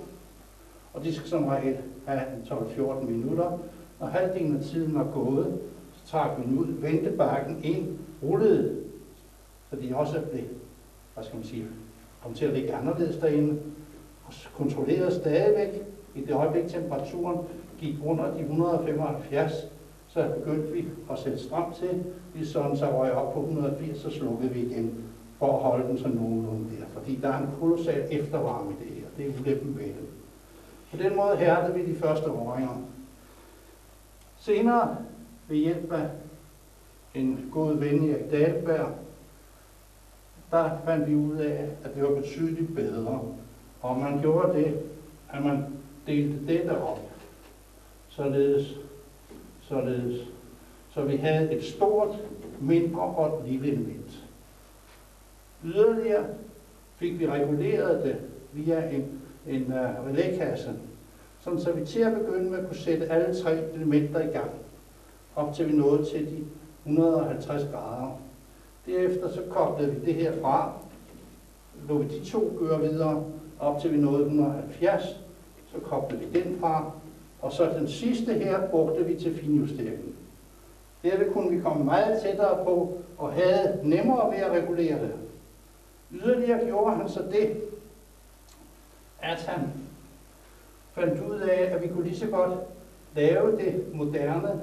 A: og de skal som regel have 12-14 minutter. Når halvdelen af tiden var gået, så trak vi den ud, vendte bakken ind, rullede, så de også blev, hvad skal man sige, kom til at ligge anderledes derinde, og kontrollerede stadigvæk. I det øjeblik temperaturen gik under de 175, så begyndte vi at sætte strøm til. Vi sådan så røg op på 180, så slukkede vi igen for at holde den sådan nogenlunde der. Fordi der er en kolossal eftervarme i det her. Det er ulempen ved det. På den måde hærdede vi de første røringer. Senere ved hjælp af en god ven, Erik Dahlberg, der fandt vi ud af, at det var betydeligt bedre. Og man gjorde det, at man delte dette op. Således. Så vi havde et stort, mindre og et lille element. Yderligere fik vi reguleret det via en relækasse, sådan så vi til at begynde med at kunne sætte alle 3 elementer i gang, op til vi nåede til de 150 grader. Derefter så koblede vi det her fra, lod vi de 2 køre videre, op til vi nåede 170, så koblede vi den fra, og så den sidste her brugte vi til finjusteringen. Derved kunne vi komme meget tættere på, og havde nemmere ved at regulere det. Yderligere gjorde han så det, at han fandt ud af, at vi kunne lige så godt lave det moderne,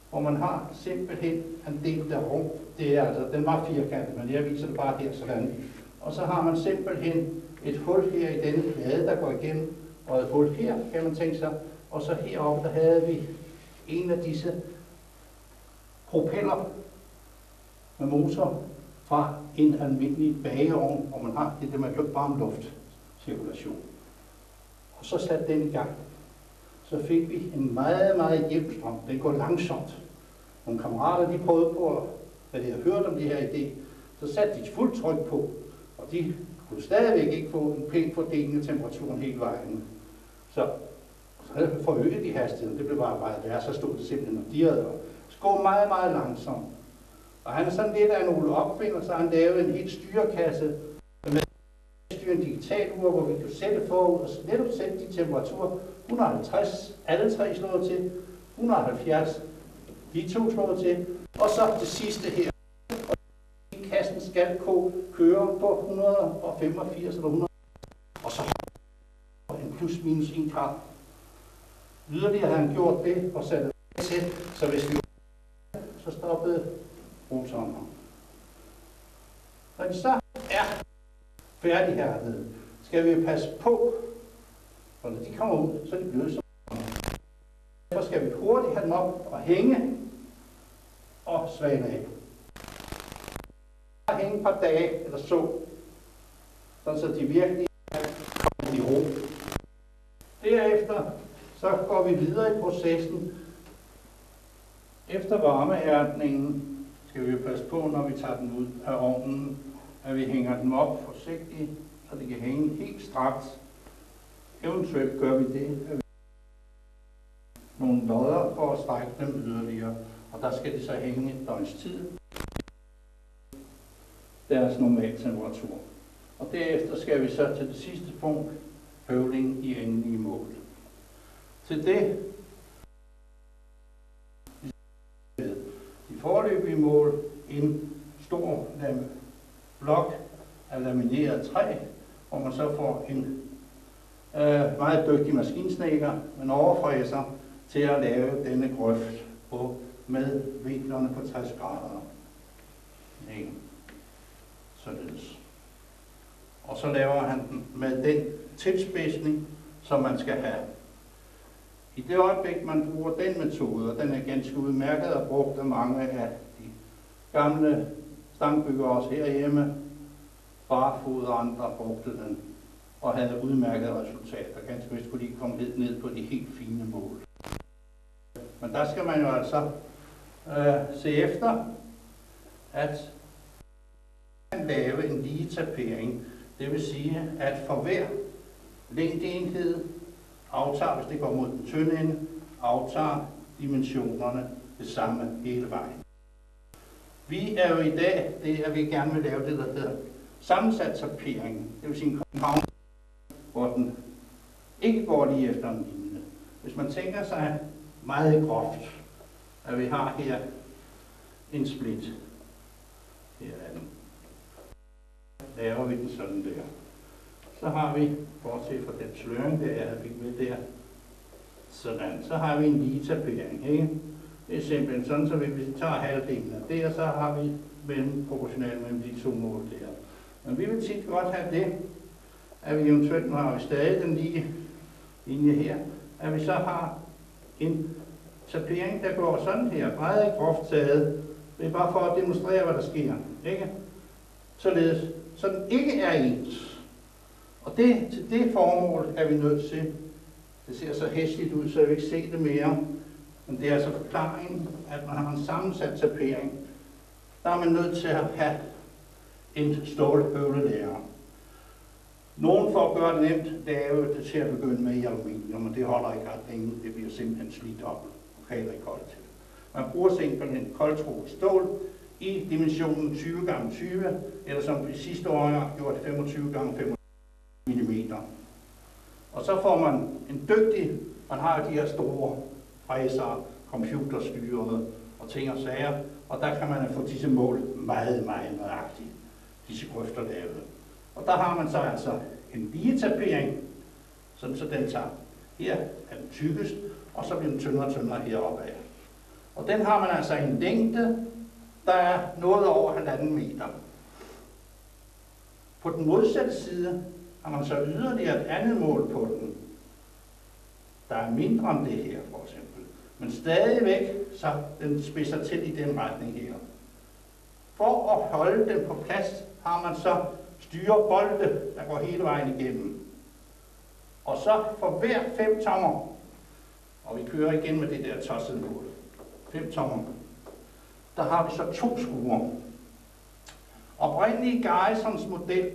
A: hvor man har simpelthen en del der rum. Det er altså, den var firkantet, men jeg viser det bare her sådan. Og så har man simpelthen et hul her i denne plade, der går igennem, og et hul her, kan man tænke sig. Og så heroppe, der havde vi en af disse propeller med motor fra en almindelig bageovn, hvor man har det, man kalder varm luftcirkulation. Og så satte den i gang. Så fik vi en meget, meget jævn strøm. Den går langsomt. Nogle kammerater, de prøvede på, hvad de havde hørt om det her idé, så satte de fuldt tryk på, og de kunne stadigvæk ikke få en pæn fordeling af temperaturen hele vejen. Så forøgede de hastigheden. Det blev bare værre, så stod det simpelthen og dirrede og skåede meget, meget langsomt. Og han er sådan lidt af en Ole opfinder, så han lavede en helt styrekasse med en digitalur, hvor vi kunne sætte forud og netop sætte de temperaturer. 150, alle 3 slået til, 170, de 2 slået til, og så det sidste her. Og kassen skal køre på 185 eller 100, og så en plus minus 1 grad. Yderligere har han gjort det og sat det til, så hvis vi så stoppede motoren. Når de så er færdige hernede, skal vi passe på, og når de kommer ud, så er de bløde. Derfor skal vi hurtigt have dem op og hænge og svane af. Hænge et par dage eller så, så de virkelig kommer i ro. Derefter så går vi videre i processen. Efter varmehærdningen skal vi passe på, når vi tager den ud af ovnen, at vi hænger dem op forsigtigt, så de kan hænge helt straks. Eventuelt gør vi det, at vi nogle lodder for at strække dem yderligere, og der skal de så hænge et døgns tid. Deres normale temperatur. Og derefter skal vi så til det sidste punkt, høvling i endelige mål. Til det de foreløbige mål en stor blok af lamineret træ, hvor man så får en meget dygtig maskinsnedker, en overfræser, til at lave denne grøft på med vinklerne på 60 grader. Nej. Således. Og så laver han den med den tilspidsning, som man skal have. I det øjeblik, man bruger den metode, og den er ganske udmærket og brugt af mange af de gamle stangbyggere også herhjemme, Barfod og andre brugte den og havde udmærkede resultater. Ganske vist kunne de komme ned på de helt fine mål. Men der skal man jo altså se efter, at man lave en lige tapering. Det vil sige, at for hver længdeenhed aftager, hvis det går mod den tynde ende, aftager dimensionerne det samme hele vejen. Vi er jo i dag, det at vi gerne vil lave det, der hedder sammensat tapering. Det vil sige en compound, hvor den ikke går lige efter en linje. Hvis man tænker sig meget groft, at vi har her en split. Her er den. Laver vi den sådan der. Så har vi, bortset fra den sløring, der jeg fik med der, sådan. Så har vi en lige tapering, ikke? Det er simpelthen sådan, så hvis vi tager halvdelen af det, og så har vi proportionalt mellem de 2 mål der. Men vi vil tit godt have det, at vi eventuelt, nu har vi stadig den lige linje her, at vi så har en tapering, der går sådan her, meget groft taget. Det er bare for at demonstrere, hvad der sker, ikke? Således, så den ikke er ens. Og til det formål er vi nødt til, det ser så hæsligt ud, så jeg vil ikke se det mere, men det er altså forklaringen, at man har en sammensat tapering. Der er man nødt til at have en stålhøvlelærer. Nogen for at gøre det nemt, det er jo det til at begynde med i aluminium, men det holder ikke ret længe, det bliver simpelthen slidt op og kan ikke holde til. Man bruger simpelthen koldtroet stål i dimensionen 20 x 20, eller som vi sidste år har gjort 25 x 25 mm. Og så får man en dygtig, man har jo de her store fræser, computerstyrede og ting og sager, og der kan man få disse mål meget, meget nøjagtigt, disse grøfter lavet. Og der har man så altså en ligetapering, sådan så den tager, her er den tykkest, og så bliver den tyndere og tyndere heroppe af. Og den har man altså en længde, der er noget over 1,5 meter. På den modsatte side har man så yderligere et andet mål på den, der er mindre end det her for eksempel. Men stadigvæk, så den spidser til i den retning her. For at holde den på plads, har man så styrebolde, der går hele vejen igennem. Og så for hver 5 tommer, og vi kører igen med det der tossede mål, 5 tommer, der har vi så 2 skruer. Oprindeligt i Garrisons model,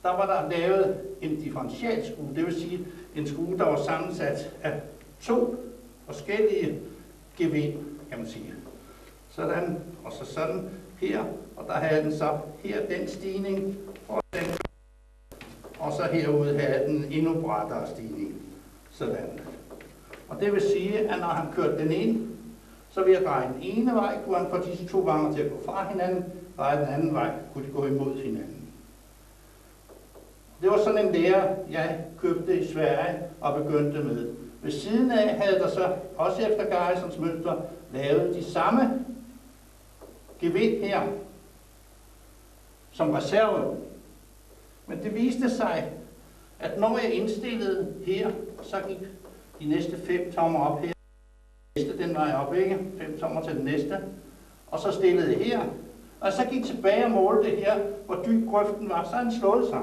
A: der var der lavet en differentialskrue, det vil sige en skrue, der var sammensat af 2 forskellige gevind, kan man sige. Sådan, og så sådan her, og der havde den så her den stigning, og så herude havde den endnu brattere stigning. Sådan. Og det vil sige, at når han kørte den ind, så ved at dreje den ene vej, kunne han få disse 2 vanger til at gå fra hinanden, dreje den anden vej, kunne de gå imod hinanden. Det var sådan en lærer, jeg købte i Sverige og begyndte med. Ved siden af havde der så, også efter Garrisons mønster, lavet de samme gevind her, som reserve. Men det viste sig, at når jeg indstillede her, så gik de næste 5 tommer op her. Næste den vej op, ikke? 5 tommer til den næste. Og så stillede jeg her. Og så gik tilbage og målte det her, hvor dyb grøften var, så han slået sig.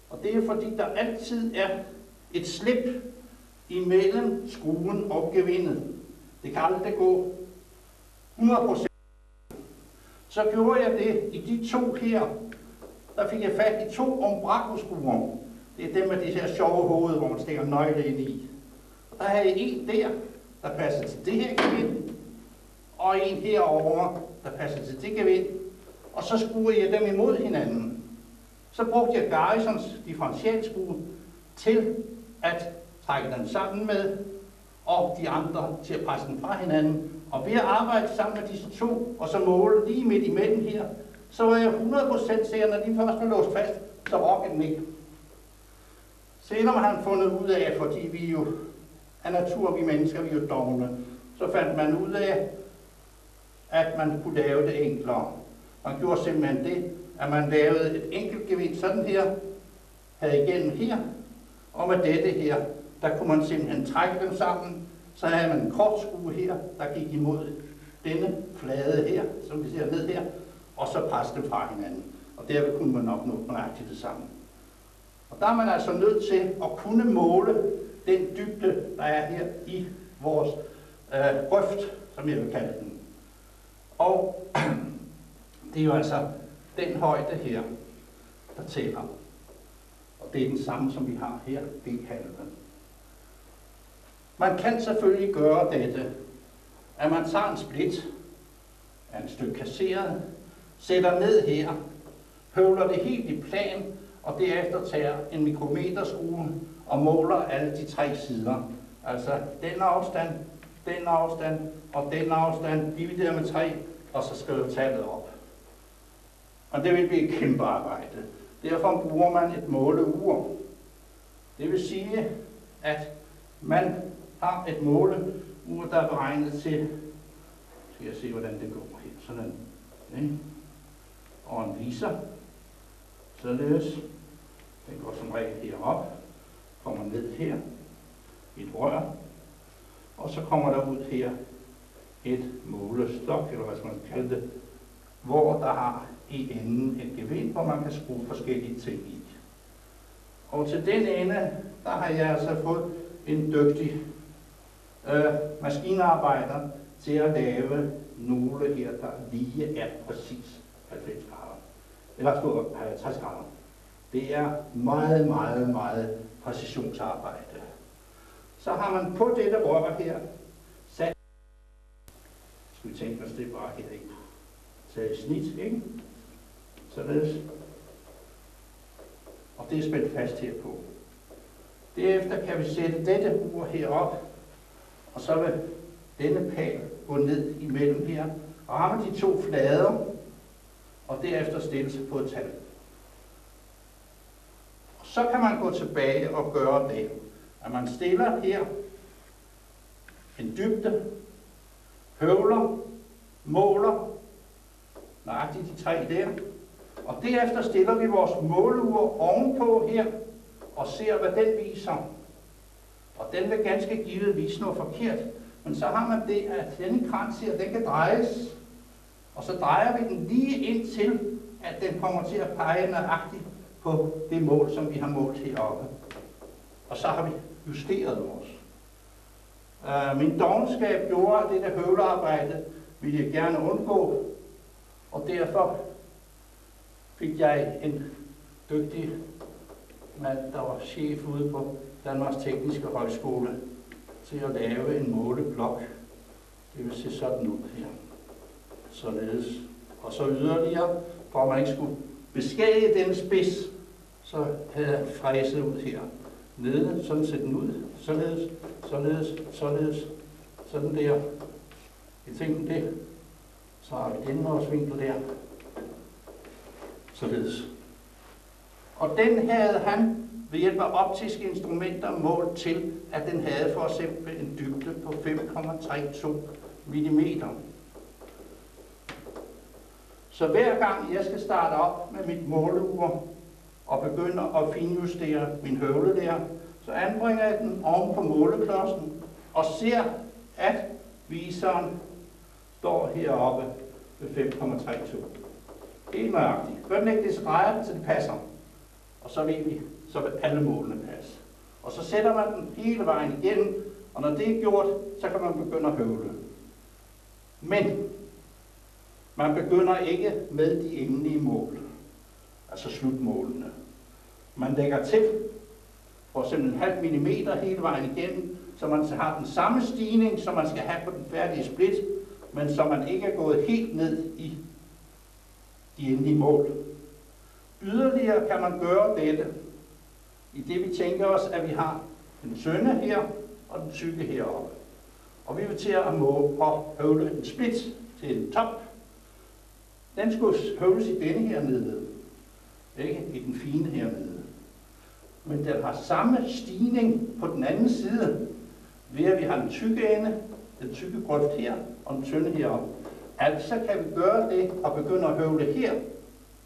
A: Og det er fordi, der altid er et slip imellem skruen og gevindet. Det kan aldrig gå 100%. Så gjorde jeg det i de 2 her. Der fik jeg fat i 2 umbraco-skruer. Det er dem med de her sjove hoved, hvor man stikker nøgle ind i. Og der havde jeg en der passede til det her gevind, og en herover, der passede til det gevind. Og så skruede jeg dem imod hinanden. Så brugte jeg Garrisons differentialskrue til at trække den sammen med, og de andre til at presse den fra hinanden. Og ved at arbejde sammen med disse 2, og så måle lige midt imellem her, så var jeg 100% sikker, når de først var låst fast, så rokkede den ikke. Senere har han fundet ud af, fordi vi jo af natur, vi mennesker, vi er jo dovne, så fandt man ud af, at man kunne lave det enklere. Man gjorde simpelthen det, at man lavede et enkelt gevind sådan her, havde igennem her, og med dette her, der kunne man simpelthen trække dem sammen. Så havde man en kort skrue her, der gik imod denne flade her, som vi ser ned her, og så presse dem fra hinanden. Og derved kunne man opnå nøjagtigt det samme. Og der er man altså nødt til at kunne måle den dybde, der er her i vores grøft, som jeg vil kalde den. Og det er jo altså den højde her, der tæller. Og det er den samme, som vi har her, B-halven. Man kan selvfølgelig gøre dette, at man tager en split af et stykke kasseret, sætter ned her, høvler det helt i plan, og derefter tager en mikrometerskrue og måler alle de 3 sider. Altså den afstand og den afstand, divideret med 3, og så skriver tallet op. Og det vil blive et kæmpe arbejde. Derfor bruger man et måleur. Det vil sige, at man har et måleur, der er beregnet til, skal jeg se hvordan det går her, sådan, ikke? Og en viser, således, den går som regel herop, kommer ned her, i et rør, og så kommer der ud her et målestok, eller hvad skal man kalde det, hvor der har i enden et gevind, hvor man kan skrue forskellige ting i. Og til den ende, der har jeg altså fået en dygtig maskinarbejder til at lave nogle her, der lige er præcis 90 grader. Eller 50 grader. Det er meget, meget, meget præcisionsarbejde. Så har man på dette rør her sat, skal vi tænke os det bare her ikke, taget i snit, ikke? Således. Og det er spændt fast herpå. Derefter kan vi sætte dette ur herop, og så vil denne pæl gå ned imellem her, og ramme de to flader, og derefter stille sig på et tal. Og så kan man gå tilbage og gøre det, at man stiller her en dybde, høvler, måler, nøjagtigt de tre der, og derefter stiller vi vores måleur ovenpå her, og ser, hvad den viser. Og den vil ganske givet vise noget forkert, men så har man det, at denne krans her, den kan drejes, og så drejer vi den lige ind til, at den kommer til at pege nøjagtigt på det mål, som vi har målt heroppe. Og så har vi justeret vores. Min dovenskab gjorde, at det der høvlearbejde ville jeg gerne undgå, og derfor fik jeg en dygtig mand, der var chef ude på Danmarks Tekniske Højskole, til at lave en måleblok. Det vil se sådan ud her. Således. Og så yderligere, for at man ikke skulle beskade den spids, så havde jeg fræset ud her. Nede, sådan ser den ud. Således, således, således. Sådan der. I tænker det. Så har vi indmålsvinkel der. Således. Og den havde han ved hjælp af optiske instrumenter målt til, at den havde for eksempel en dybde på 5,32 mm. Så hver gang jeg skal starte op med mit måleur og begynder at finjustere min høvle der, så anbringer jeg den oven på måleklodsen og ser, at viseren står heroppe ved 5,32. Helt nøjagtigt. Gør den ikke det streger, så det passer. Og så ved vi, så vil alle målene passe. Og så sætter man den hele vejen igennem, og når det er gjort, så kan man begynde at høvle. Men man begynder ikke med de endelige mål, altså slutmålene. Man lægger til for eksempel 0,5 mm hele vejen igennem, så man har den samme stigning, som man skal have på den færdige split, men så man ikke er gået helt ned i de endelige mål. Yderligere kan man gøre dette, i det vi tænker os, at vi har den tynde her og den tykke heroppe. Og vi vil til at høvle en split til en top. Den skulle høvles i denne hernede, ikke i den fine hernede. Men den har samme stigning på den anden side, ved at vi har den tykke ende, den tykke grøft her og den tynde heroppe. Altså kan vi gøre det og begynde at høvle her.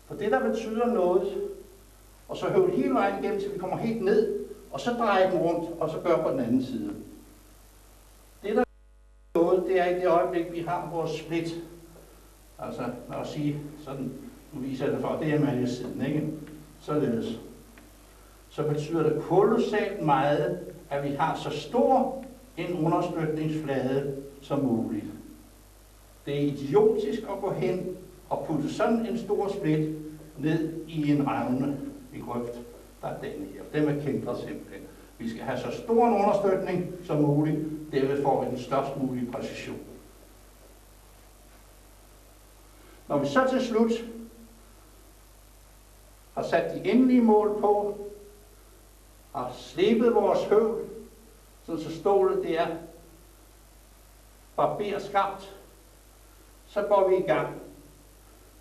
A: For det der betyder noget, og så høvle hele vejen igennem, til vi kommer helt ned, og så drejer den rundt, og så gør på den anden side. Det der betyder noget, det er i det øjeblik, vi har vores split. Altså, lad os sige, sådan, nu viser jeg det for, det er maljesiden, ikke? Således. Så betyder det kolossalt meget, at vi har så stor en understøtningsflade som muligt. Det er idiotisk at gå hen og putte sådan en stor split ned i en revne i grøft. Der er denne her. Den vil kendre simpelthen. Vi skal have så stor en understøtning som muligt. Derved får vi den størst mulige præcision. Når vi så til slut har sat de endelige mål på, har slebet vores høvl, så stålet det er barberskarpt, så går vi i gang.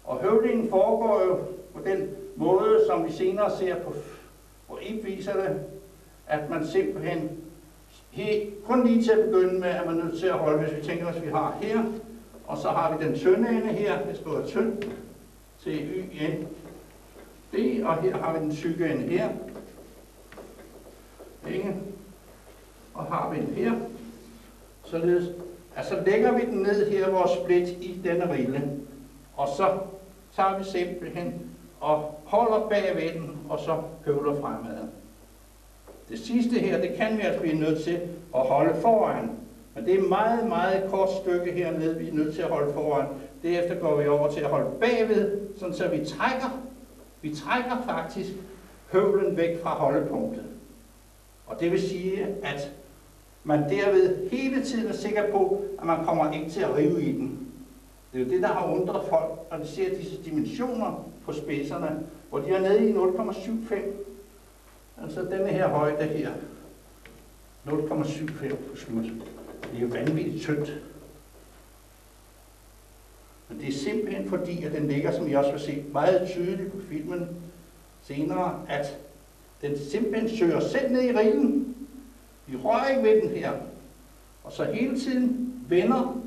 A: Og høvlingen foregår jo på den måde, som vi senere ser på, hvor Ib viser det, at man simpelthen kun lige til at begynde med, at man er nødt til at holde, hvis vi tænker os, vi har her, og så har vi den tynde ende her, det står tynd, til YN, D, og her har vi den tykke ende her, ikke? Og har vi den her, således Altså lægger vi den ned her, vores split i denne rille, og så tager vi simpelthen og holder bagved den, og så høvler fremad. Det sidste her, det kan vi altså blive nødt til at holde foran. Men det er et meget, meget kort stykke hernede, vi er nødt til at holde foran. Derefter går vi over til at holde bagved, sådan så vi trækker faktisk høvlen væk fra holdepunktet. Og det vil sige, at man derved hele tiden er sikker på, at man kommer ikke til at rive i den. Det er jo det, der har undret folk, når de ser disse dimensioner på spidserne, hvor de er nede i 0,75. Altså denne her højde her, 0,75 på slut. Det er jo vanvittigt tyndt. Men det er simpelthen fordi, at den ligger, som I også vil se meget tydeligt på filmen senere, at den simpelthen søger selv ned i rillen. Vi rører ikke ved den her. Og så hele tiden vender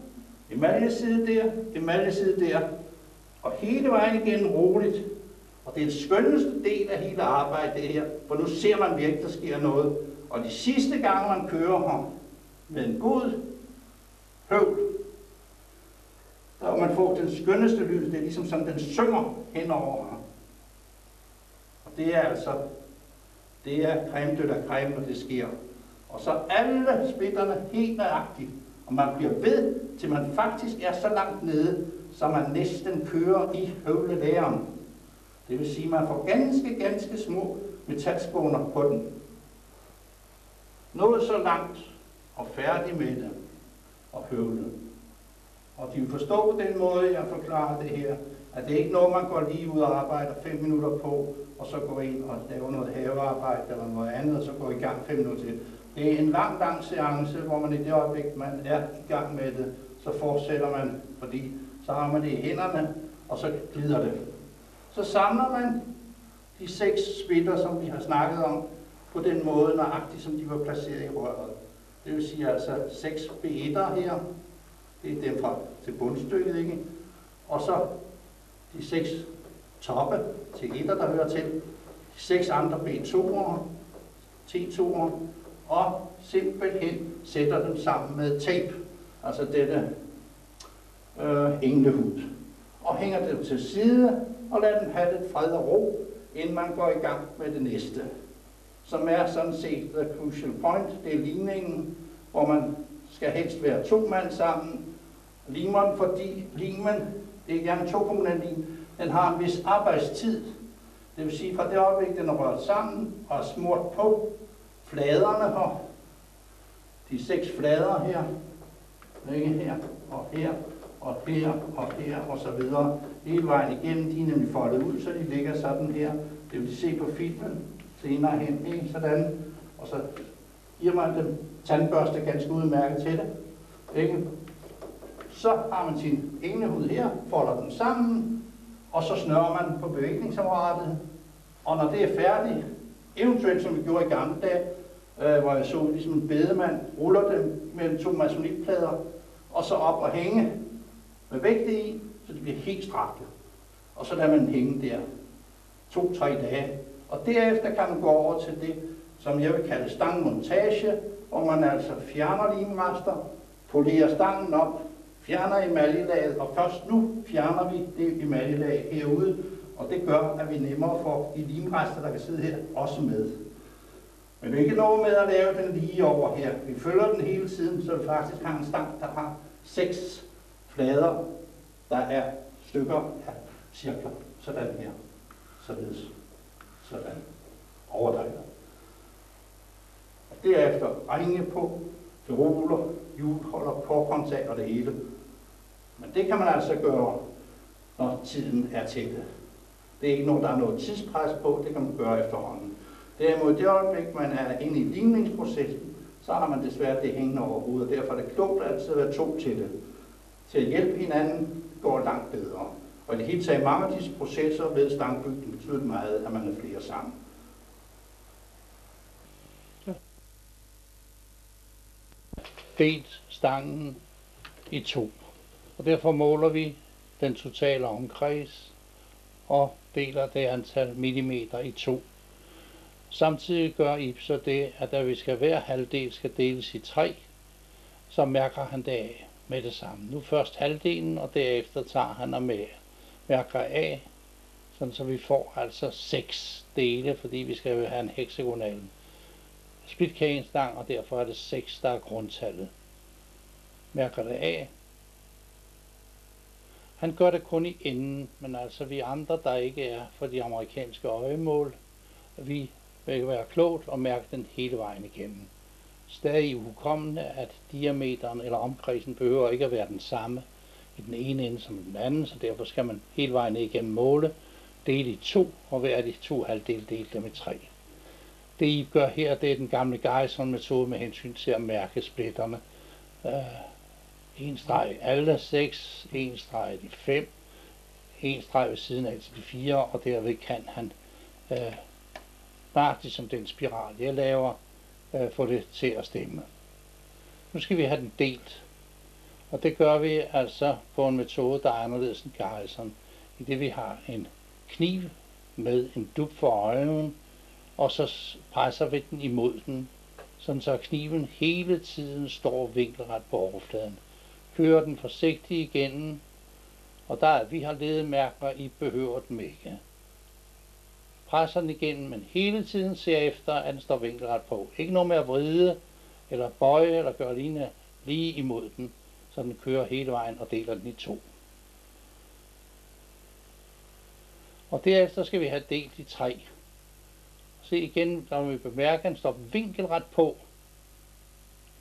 A: emaljeside der, emaljeside der, og hele vejen igennem roligt. Og det er den skønneste del af hele arbejdet det her, for nu ser man virkelig, der sker noget. Og de sidste gange man kører her med en god høvl, der vil man få den skønneste lyd. Det er ligesom sådan, den synger henover her. Og det er altså, det er creme de la creme, når det sker. Og så alle splitterne helt nøjagtigt. Og man bliver ved, til man faktisk er så langt nede, så man næsten kører i høvlelæren. Det vil sige, at man får ganske små metalspåner på den. Nået så langt og færdig med det og høvle. Og de vil forstå på den måde, jeg forklarer det her, at det er ikke noget, man går lige ud og arbejder 5 minutter på, og så går ind og laver noget havearbejde eller noget andet, og så går i gang 5 minutter til. Det er en lang seance, hvor man i det øjeblik, man er i gang med det, så fortsætter man, fordi så har man det i hænderne, og så glider det. Så samler man de 6 splitter, som vi har snakket om, på den måde nøjagtigt, som de var placeret i røret. Det vil sige altså 6 B1'er her, det er dem fra til bundstykket, ikke? Og så de 6 toppe til 1'er, der hører til, de 6 andre B2'ere, T2'ere, og simpelthen sætter dem sammen med tape, altså denne englehud, og hænger dem til side, og lader den have lidt fred og ro, inden man går i gang med det næste, som er sådan set the crucial point. Det er limningen, hvor man skal helst være 2 mand sammen. Limeren, fordi limen, det er gerne 2-komponent lim, den har en vis arbejdstid. Det vil sige, fra det øjeblik, den er rørt sammen og er smurt på fladerne her, de 6 flader her, ikke her, og her, og her, og her, og så videre. Hele vejen igennem, de er nemlig foldet ud, så de ligger sådan her. Det vil de se på filmen senere hen, ikke? Sådan. Og så giver man dem tandbørste ganske udmærket til det. Ikke? Så har man sin englehud her, folder den sammen, og så snører man på bevægningsapparatet. Og når det er færdigt, eventuelt som vi gjorde i gamle dage, hvor jeg så ligesom en bedemand, ruller dem mellem 2 masonitplader, og så op og hænge med vægte i, så det bliver helt strakte. Og så lader man den hænge der 2-3 dage. Og derefter kan man gå over til det, som jeg vil kalde stangmontage, hvor man altså fjerner limrester, polerer stangen op, fjerner emaljelaget, og først nu fjerner vi det emaljelag herude, og det gør, at vi nemmere får de limrester, der kan sidde her, også med. Men det er ikke noget med at lave den lige over her. Vi følger den hele tiden, så vi faktisk har en stang, der har 6 flader, der er stykker af cirkler. Sådan her. Således. Sådan. Overdrevet. Og derefter ringe på, feroler, hjulholder, korkhåndtag og det hele. Men det kan man altså gøre, når tiden er til det. Det er ikke noget, der er noget tidspres på, det kan man gøre efterhånden. Derimod det øjeblik, man er inde i limningsprocessen, så har man desværre det hængende over hovedet, og derfor er det klogt at altid være 2 til det. Til at hjælpe hinanden går langt bedre. Og i det hele taget mange af disse processer ved stangbygning betyder det meget, at man er flere sammen. Delt stangen i 2. Og derfor måler vi den totale omkreds og deler det antal millimeter i 2. Samtidig gør Ib så det, at da vi skal hver halvdel skal deles i 3, så mærker han det af. med det samme. Nu først halvdelen, og derefter tager han og mærker af, sådan så vi får altså 6 dele, fordi vi skal jo have en hexagonal splitcagestang, og derfor er det 6, der er grundtallet. Mærker det af. Han gør det kun i enden, men altså vi andre, der ikke er for de amerikanske øjemål, vi vil være klogt og mærke den hele vejen igennem. Stadig uhukommende, at diameteren eller omkredsen behøver ikke at være den samme i den ene ende som den anden, så derfor skal man hele vejen igennem måle, dele i 2, og hver af de 2 halvdele dele dem i 3. Det I gør her, det er den gamle Garrison-metode med hensyn til at mærke splitterne. En streg alle 6, en streg de 5, en streg ved siden af til de 4, og derved kan han nøjagtigt som den spiral, jeg laver, få det til at stemme. Nu skal vi have den delt, og det gør vi altså på en metode, der er anderledes end Garrison, i det vi har en kniv med en dub for øjen, og så presser vi den imod den, sådan så kniven hele tiden står vinkelret på overfladen. Kører den forsigtigt igennem, og der vi har ledemærker, I behøver dem ikke. Presser den igennem, men hele tiden ser efter, at den står vinkelret på. Ikke noget med at vride, eller bøje, eller gøre lignende lige imod den, så den kører hele vejen og deler den i 2. Og derefter skal vi have delt i 3. Se igen, der vil vi bemærke, at den står vinkelret på.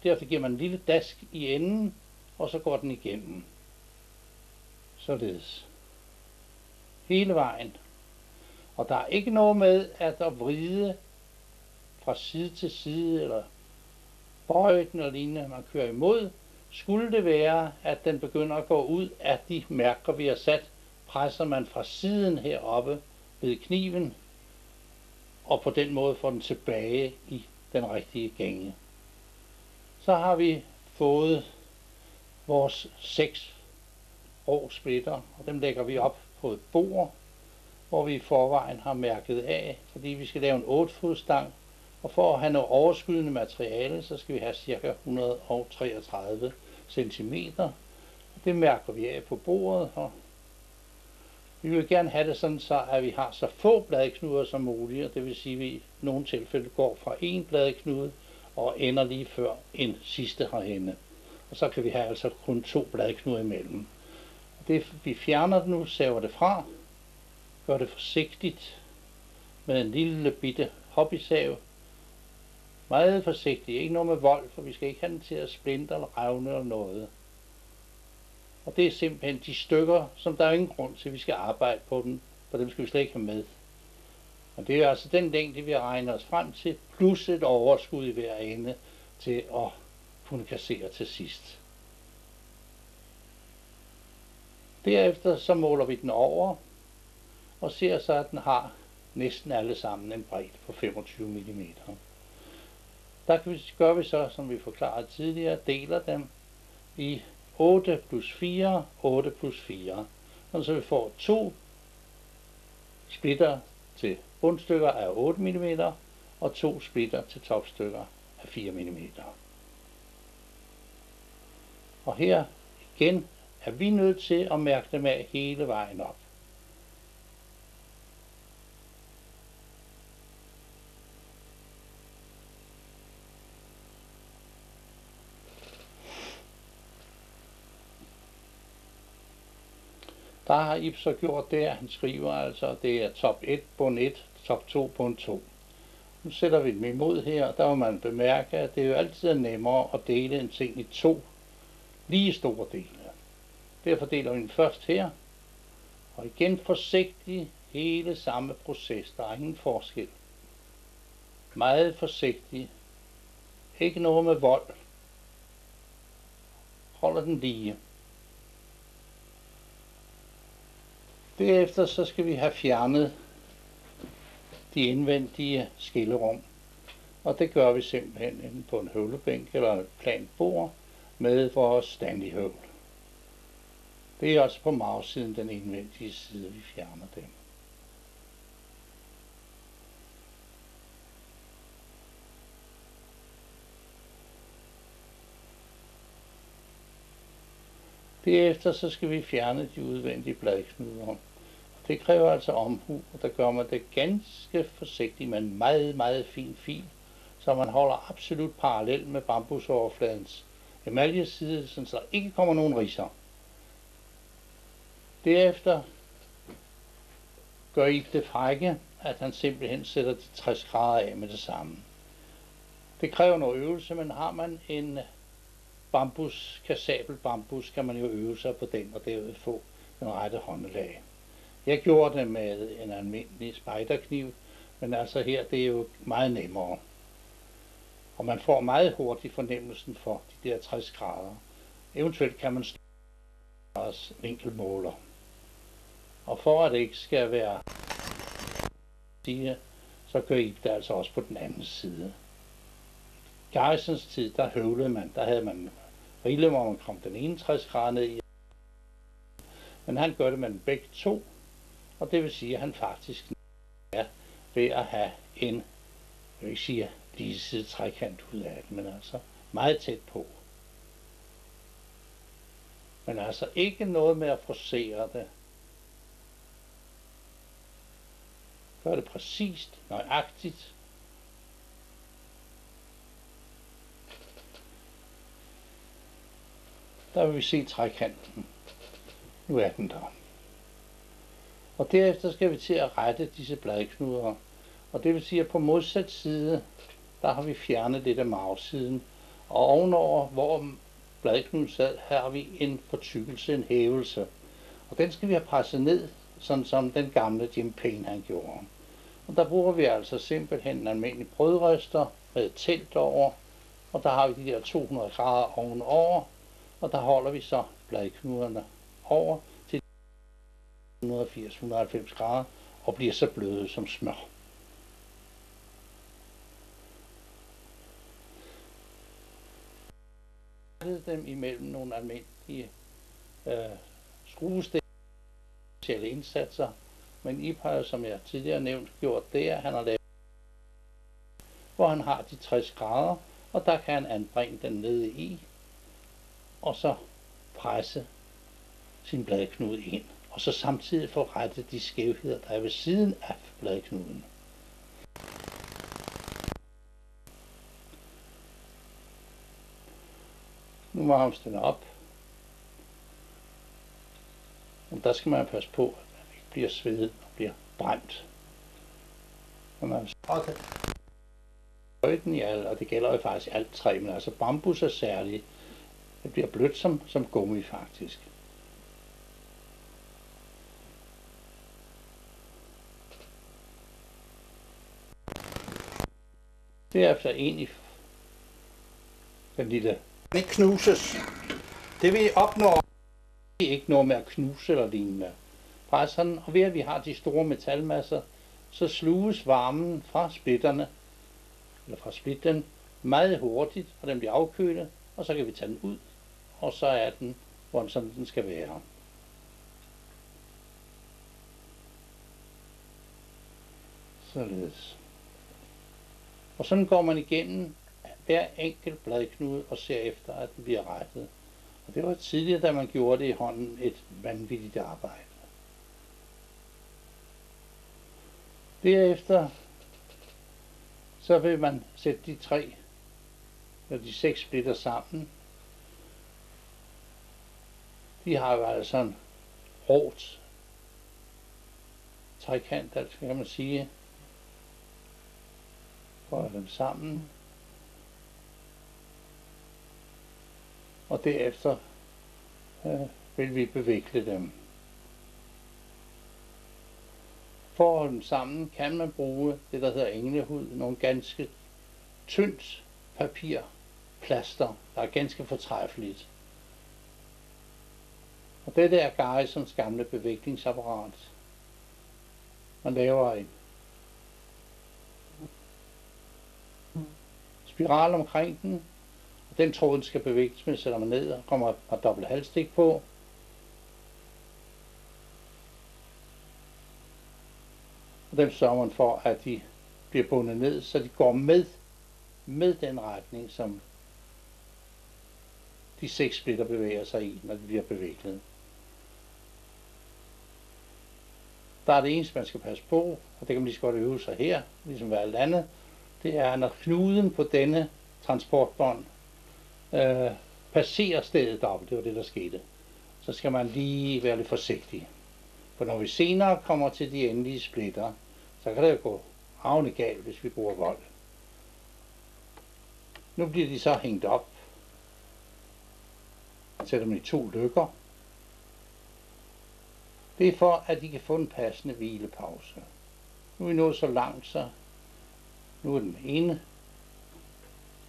A: Derefter giver man en lille dask i enden, og så går den igennem. Således. Hele vejen. Og der er ikke noget med at vride fra side til side, eller bøje den eller lignende, man kører imod. Skulle det være, at den begynder at gå ud af de mærker, vi har sat, presser man fra siden heroppe ved kniven, og på den måde får den tilbage i den rigtige gænge. Så har vi fået vores 6 rå splitter, og dem lægger vi op på et bord, hvor vi i forvejen har mærket af, fordi vi skal lave en 8-fodstang, og for at have noget overskydende materiale, så skal vi have ca. 133 cm. Det mærker vi af på bordet, og vi vil gerne have det sådan, så at vi har så få bladknuder som muligt, og det vil sige, at vi i nogle tilfælde går fra en bladknude og ender lige før en sidste herhenne. Og så kan vi have altså kun 2 bladknuder imellem. Det, vi fjerner det nu, saver det fra, gør det forsigtigt med en lille bitte hobbysav. Meget forsigtigt, ikke noget med vold, for vi skal ikke have den til at splinte eller revne eller noget. Og det er simpelthen de stykker, som der er ingen grund til, at vi skal arbejde på den, for dem skal vi slet ikke have med. Og det er altså den længde, vi regner os frem til, plus et overskud i hver ende til at kunne kassere til sidst. Derefter så måler vi den over, og ser så, at den har næsten alle sammen en bredde på 25 mm. Der gør vi så, som vi forklarede tidligere, deler dem i 8 plus 4, 8 plus 4. Så vi får 2 splitter til bundstykker af 8 mm, og 2 splitter til topstykker af 4 mm. Og her igen er vi nødt til at mærke dem af hele vejen op. Der har Ib så gjort det, han skriver altså, det er top 1, bund 1, top 2, bund 2. Nu sætter vi dem imod her, og der vil man bemærke, at det er jo altid nemmere at dele en ting i 2 lige store dele. Derfor deler vi den først her, og igen forsigtigt, hele samme proces, der er ingen forskel. Meget forsigtigt, ikke noget med vold. Holder den lige. Derefter så skal vi have fjernet de indvendige skillerum. Og det gør vi simpelthen enten på en høvlebænk eller et plant bord med vores standyhøvl. Det er også på mavsiden, den indvendige side, vi fjerner dem. Derefter så skal vi fjerne de udvendige bladknuder. Det kræver altså omhu, og der gør man det ganske forsigtigt med en meget, meget fin fil, så man holder absolut parallel med bambusoverfladens emaljeside, så der ikke kommer nogen ridser. Derefter gør I det frække, at han simpelthen sætter de 60 grader af med det samme. Det kræver noget øvelse, men har man en kassabel bambus, kan man jo øve sig på den og derved få den rette håndelag. Jeg gjorde det med en almindelig spejderkniv, men altså her, det er jo meget nemmere. Og man får meget hurtigt fornemmelsen for de der 60 grader. Eventuelt kan man stå vinkelmåler. Og for at det ikke skal være så gør I det altså også på den anden side. I Garrisons tid, der høvlede man, der havde man rille, hvor man kom den ene 60 grader ned i. Men han gør det med dem begge to, og det vil sige, at han faktisk er ved at have en, jeg vil ikke sige, lige side trækant ud af det, men altså meget tæt på. Men altså ikke noget med at forsere det. Gør det præcist, nøjagtigt. Der vil vi se trækanten. Nu er den der. Og derefter skal vi til at rette disse bladknuder. Og det vil sige, at på modsat side, der har vi fjernet lidt af magsiden. Og ovenover, hvor bladknuden sad, her har vi en fortykkelse, en hævelse. Og den skal vi have presset ned, sådan som den gamle Jim Payne han gjorde. Og der bruger vi altså simpelthen en almindelig brødrester med et telt over. Og der har vi de der 200 grader ovenover. Og der holder vi så bladknuderne over til 180-190 grader og bliver så bløde som smør. Dem imellem nogle almindelige skruestik, specielle indsatser, men Ib har jo, som jeg tidligere nævnt, gjort det, at han har lavet, hvor han har de 60 grader, og der kan han anbringe den nede i, og så presse sin bladknude ind, og så samtidig få rettet de skævheder, der er ved siden af bladknuden. Nu varmes den op, og der skal man passe på, at den ikke bliver svedet og bliver brændt. Okay. Højden i alt, og det gælder jo faktisk alt træ, men altså bambus er særligt. Det bliver blødt som gummi faktisk. Derefter ind i den lille. Den ikke knuses. Det vi opnår ikke noget med at knuse eller lignende. Bare sådan, og ved at vi har de store metalmasser, så sluges varmen fra splitterne, eller fra splitten, meget hurtigt, og den bliver afkølet, og så kan vi tage den ud, og så er den, hvor sådan den skal være. Således. Og sådan går man igennem hver enkelt bladknude og ser efter, at den bliver rettet. Og det var tidligere, da man gjorde det i hånden, et vanvittigt arbejde. Derefter så vil man sætte de 3 eller de 6 splitter sammen. De har jo altså en råt trekant, altså kan man sige, for dem sammen. Og derefter vil vi bevikle dem. For at holde dem sammen kan man bruge det, der hedder englehud, nogle ganske tyndt papir, plaster, der er ganske fortræffeligt. Og dette er Garrisons gamle beviklingsapparat. Man laver en spiral omkring den, og den tråd skal bevæges med, sætter man ned og kommer et dobbelt halvstik på. Og dem sørger man for, at de bliver bundet ned, så de går med den retning, som de 6 splitter bevæger sig i, når de bliver bevæglet. Der er det eneste, man skal passe på, og det kan man lige så godt øve sig her, ligesom ved alt andet. Det er, når knuden på denne transportbånd passerer stedet op, det var det, der skete, så skal man lige være lidt forsigtig. For når vi senere kommer til de endelige splitter, så kan det jo gå ravne galt, hvis vi bruger vold. Nu bliver de så hængt op. Sætter dem i 2 lykker. Det er for, at de kan få en passende hvilepause. Nu er vi nået så langt, så nu er den ene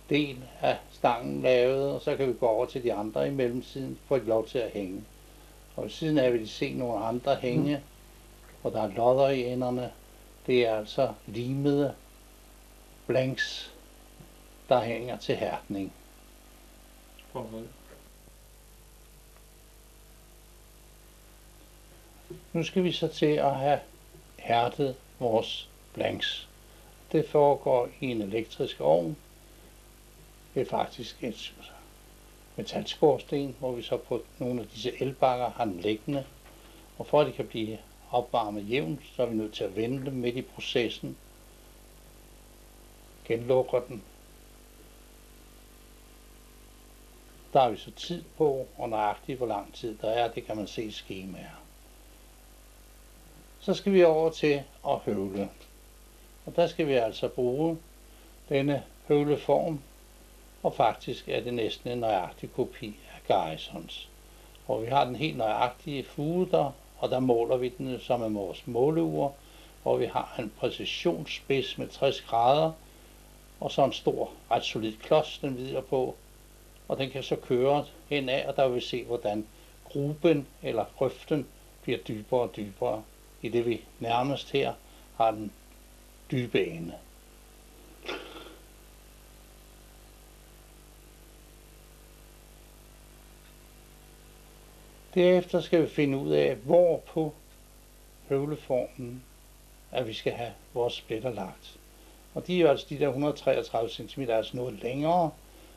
A: del af stangen lavet, og så kan vi gå over til de andre i mellemtiden, for at de lov til at hænge. Og ved siden af vil de se nogle andre hænge, og der er lodder i enderne. Det er altså limede blanks, der hænger til hærdning. Nu skal vi så til at have hærdet vores blanks. Det foregår i en elektrisk ovn. Det er faktisk et metalskorsten, hvor vi så på nogle af disse elbakker har den liggende. Og for at de kan blive opvarmet jævnt, så er vi nødt til at vende dem midt i processen. Genlukker den. Der har vi så tid på, og nøjagtigt hvor lang tid der er, det kan man se i skemaer. Så skal vi over til at høvle. Og der skal vi altså bruge denne høvleform, og faktisk er det næsten en nøjagtig kopi af Garrisons. Hvor vi har den helt nøjagtige fuge der, og der måler vi den som med vores måleur, hvor vi har en præcisionsspids med 60 grader, og så en stor, ret solid klods, den hviler på, og den kan så køre hen af, og der vil vi se, hvordan gruben eller grøften bliver dybere og dybere, i det vi nærmest her har den dybe ende. Derefter skal vi finde ud af, hvor på høvleformen, at vi skal have vores splitter lagt. Og de er jo altså de der 133 cm, altså noget længere,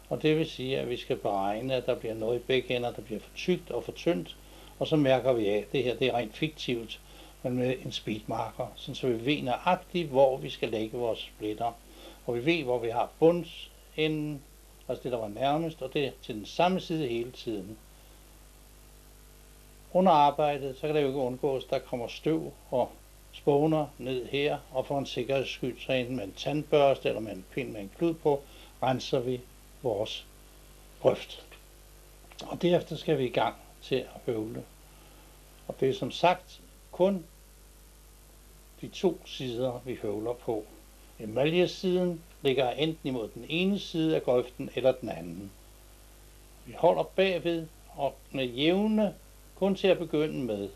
A: og det vil sige, at vi skal beregne, at der bliver noget i begge ender, der bliver for tykt og for tyndt, og så mærker vi af, at det her det er rent fiktivt, men med en speedmarker, så vi ved nøjagtigt, hvor vi skal lægge vores splitter. Og vi ved, hvor vi har bundsenden, altså det, der var nærmest, og det er til den samme side hele tiden. Under arbejdet, så kan det jo ikke undgås, der kommer støv og spåner ned her, og for en sikkerheds skyld, så enten med en tandbørste eller med en pind med en klud på, renser vi vores grøft. Og derefter skal vi i gang til at høvle. Og det er som sagt kun de 2 sider, vi høvler på. Emaljesiden ligger enten imod den ene side af grøften eller den anden. Vi holder bagved, og med jævne, kun til at begynde med,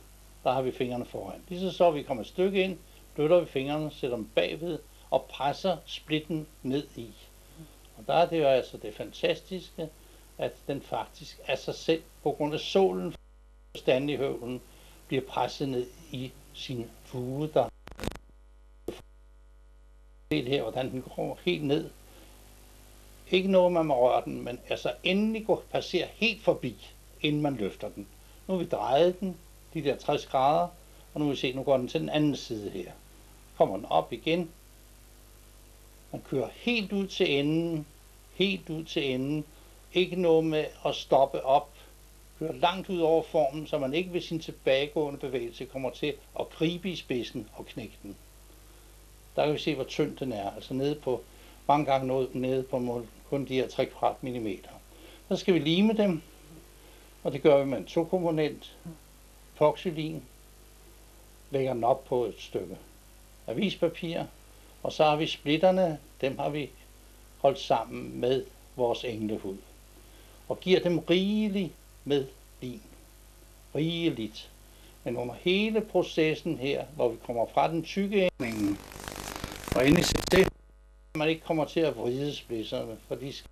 A: der har vi fingrene foran. Lige så vi kommer et stykke ind, flytter vi fingrene, sætter dem bagved og presser splitten ned i. Og der er det jo altså det fantastiske, at den faktisk af sig selv, på grund af sålen stand i høvlen, bliver presset ned i sin fuge, der her, hvordan den går helt ned. Ikke noget, man må røre den, men altså endelig passerer helt forbi, inden man løfter den. Nu har vi drejet den, de der 60 grader, og nu vil vi se, nu går den til den anden side her. Kommer den op igen. Man kører helt ud til enden, helt ud til enden. Ikke noget med at stoppe op. Kører langt ud over formen, så man ikke ved sin tilbagegående bevægelse kommer til at gribe i spidsen og knække den. Der kan vi se, hvor tynd den er. Altså nede på, mange gange nede på kun de her 3 kvadratmillimeter. Så skal vi lime dem, og det gør vi med en 2-komponent epoxylin. Lægger den op på et stykke avispapir, og så har vi splitterne, dem har vi holdt sammen med vores englehud. Og giver dem rigeligt med lim. Rigeligt. Men under hele processen her, hvor vi kommer fra den tykke ende, og inde i det, man ikke kommer til at vride splitterne, for de skal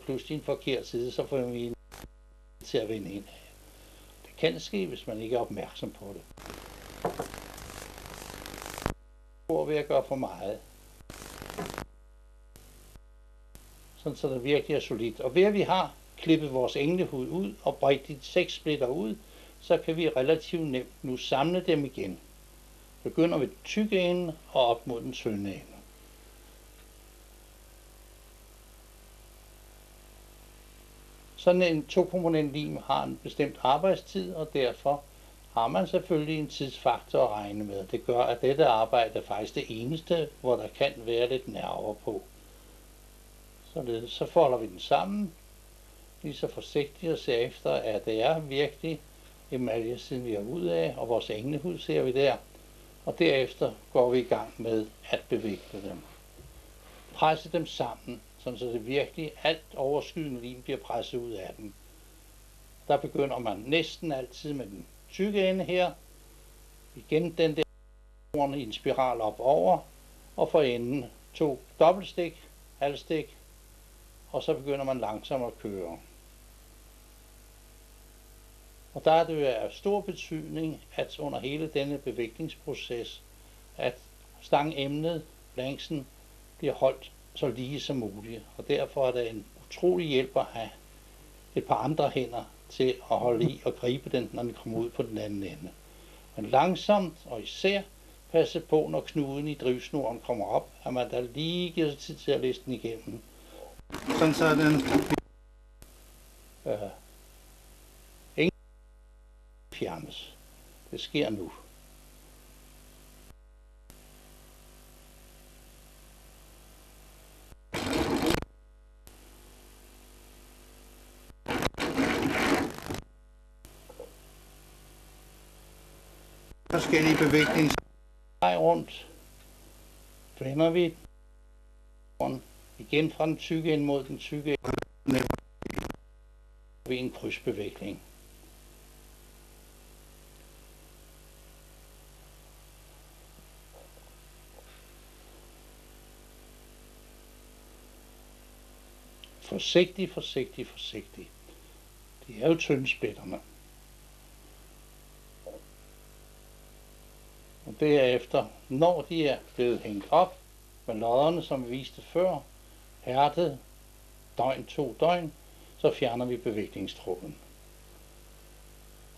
A: pludselig en forkert side, så får vi til at vende ind. Det kan ske, hvis man ikke er opmærksom på det. Ved at gøre for meget, sådan så det virkelig er solidt. Og ved at vi har klippet vores englehud ud og bredt de 6 splitter ud, så kan vi relativt nemt nu samle dem igen. Begynder ved den tykke ende og op mod den tynde ende. Sådan en 2-komponent lim har en bestemt arbejdstid, og derfor har man selvfølgelig en tidsfaktor at regne med. Det gør, at dette arbejde er faktisk det eneste, hvor der kan være lidt nerver på. Så folder vi den sammen, lige så forsigtigt og ser efter, at det er virkelig emaljesiden vi har ud af, og vores englehud ser vi der. Og derefter går vi i gang med at bevikle dem. Presse dem sammen, så det virkelig alt overskydende lim bliver presset ud af dem. Der begynder man næsten altid med den tykke ende her. Igen den der i en spiral op over, og for enden 2 dobbeltstik, halvstik, og så begynder man langsomt at køre. Og der er det af stor betydning, at under hele denne beviklingsproces, at stangemnet, blanksen, bliver holdt så lige som muligt. Og derfor er det en utrolig hjælp at have et par andre hænder til at holde i og gribe den, når den kommer ud på den anden ende. Men langsomt og især passe på, når knuden i drivsnoren kommer op, at man der lige giver sig tid til at læse den igennem. Sådan så den ingen fjernes. Det sker nu. Forskellige bevægninger rundt, vender vi igen fra den tykke ende mod den tykke ende ved en krydsbevægling. Forsigtigt, forsigtigt, forsigtigt. Det er jo tyndsplitterne. Og derefter, når de er blevet hængt op med lodderne, som vi viste før, hærdet døgn, 2 døgn, så fjerner vi beviklingstråden.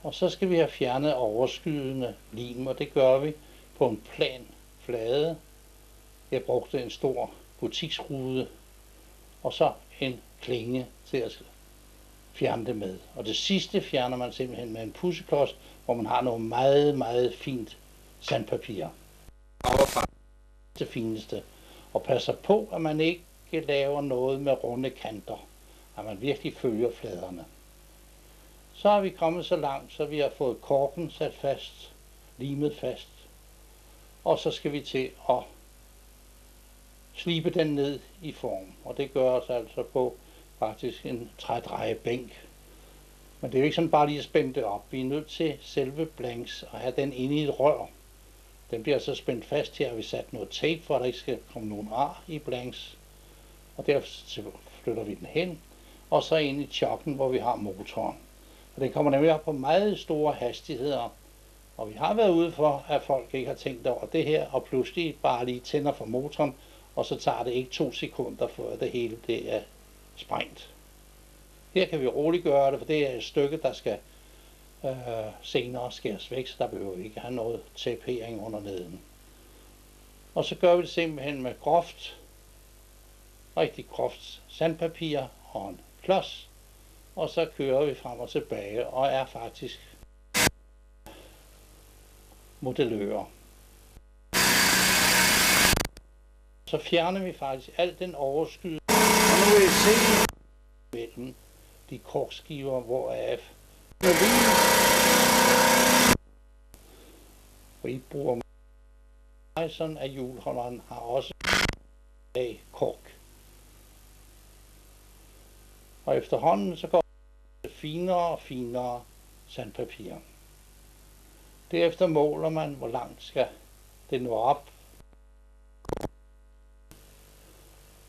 A: Og så skal vi have fjernet overskydende lim, og det gør vi på en plan flade. Jeg brugte en stor butiksrude, og så en klinge til at fjerne det med. Og det sidste fjerner man simpelthen med en pudseklods, hvor man har noget meget, meget fint sandpapir. Det fineste. Og passer på, at man ikke laver noget med runde kanter. At man virkelig følger fladerne. Så er vi kommet så langt, så vi har fået korken sat fast, limet fast. Og så skal vi til at slibe den ned i form. Og det gør os altså på faktisk en trædrejebænk. Men det er jo ikke sådan bare lige at spænde det op. Vi er nødt til selve blanks at have den inde i et rør. Den bliver altså spændt fast her, og vi sat noget tape, for at der ikke skal komme nogen ar i blanks. Og derfor flytter vi den hen, og så ind i chokken, hvor vi har motoren. Og den kommer nemlig op på meget store hastigheder. Og vi har været ude for, at folk ikke har tænkt over det her, og pludselig bare lige tænder for motoren, og så tager det ikke 2 sekunder, før det hele det er sprængt. Her kan vi roligt gøre det, for det er et stykke, der skal senere skæres væk, så der behøver vi ikke have noget tapering under neden. Og så gør vi det simpelthen med groft, rigtig groft sandpapir og en klods, og så kører vi frem og tilbage og er faktisk modellører. Så fjerner vi faktisk al den overskud, og nu vil I se mellem de korkskiver, hvoraf og I bruger sådan, at hjulholderen har også af kork. Og efterhånden så går det finere og finere sandpapir. Derefter måler man, hvor langt skal det nå op.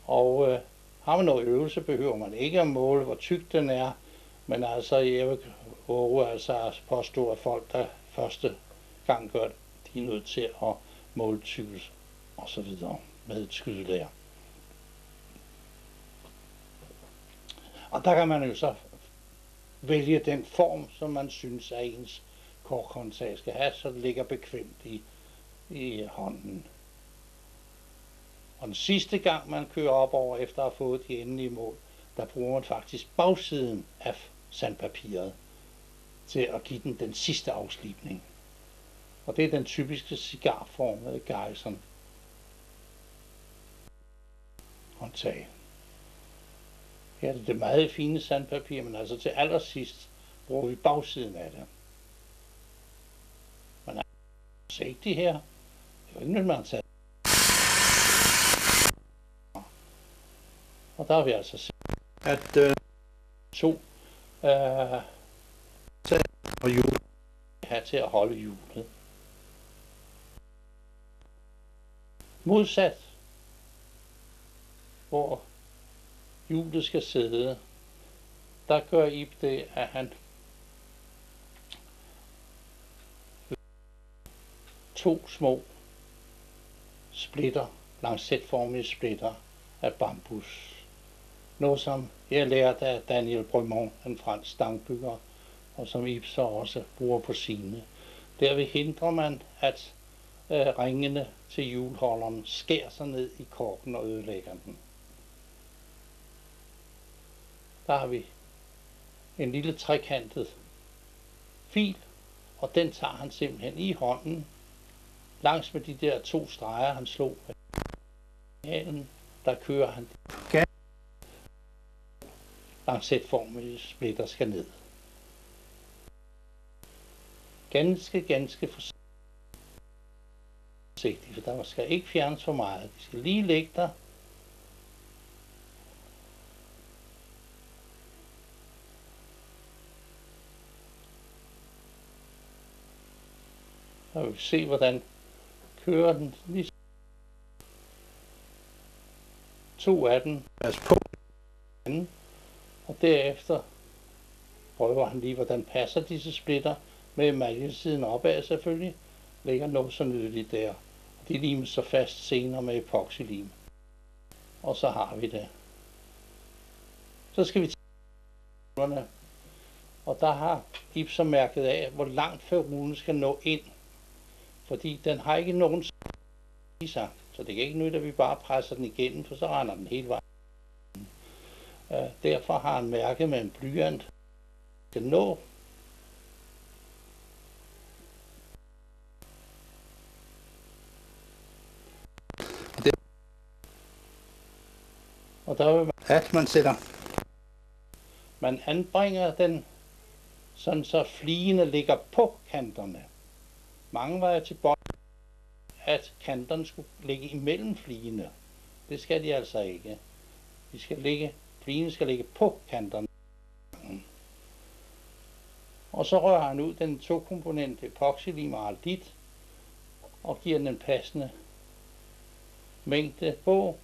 A: Og har man noget øvelse, behøver man ikke at måle, hvor tyk den er. Men altså, jeg vil våge at påstå, at folk, der første gang gør det, de er nødt til at måle tykkelse og så videre med et skydelær. Og der kan man jo så vælge den form, som man synes, at ens korkhåndtag skal have, så det ligger bekvemt i hånden. Og den sidste gang, man kører op over efter at have fået de endelige mål, der bruger man faktisk bagsiden af sandpapiret til at give den sidste afslibning. Og det er den typiske cigarformede Garrison håndtag. Her er det meget fine sandpapir, men altså til allersidst bruger vi bagsiden af det. Man er forsigtig her. Det er jo ikke noget, man har taget. Og der har vi altså set, at to og hjulet have til at holde hjulet. Modsat, hvor hjulet skal sidde, der gør Ib det, at han to små splitter, lancetformige splitter af bambus. Noget som jeg lærte af Daniel Bremont, en fransk stangbygger, og som Ib så også bruger på sine. Derved hindrer man, at ringene til hjulholderen skærer sig ned i korken og ødelægger den. Der har vi en lille trekantet fil, og den tager han simpelthen i hånden, langs med de der to streger, han slog med halen, der kører han lancetformige splitter skal ned. Ganske forsigtigt, for der skal ikke fjernes for meget. De skal lige ligge der. Og vi vil se, hvordan kører den. Lige to af dem. Pas på. Og derefter prøver han lige, hvordan passer disse splitter med emaljesiden opad selvfølgelig. Lægger noget så nydeligt der. Og de limes så fast senere med epoxylim. Og så har vi det. Så skal vi tage. Og der har Ib så mærket af, hvor langt ferrulen skal nå ind. Fordi den har ikke nogen i sig. Så det kan ikke nytte, at vi bare presser den igennem, for så render den hele vejen. Derfor har han mærket med en blyant, skal nå. Og der vil man anbringer den, sådan så fligene ligger på kanterne. Mange var til bånd, at kanterne skulle ligge imellem fligene. Det skal de altså ikke. Fligene skal ligge på kanterne. Og så rører han ud den tokomponent epoxylim og aldit og giver den en passende mængde på.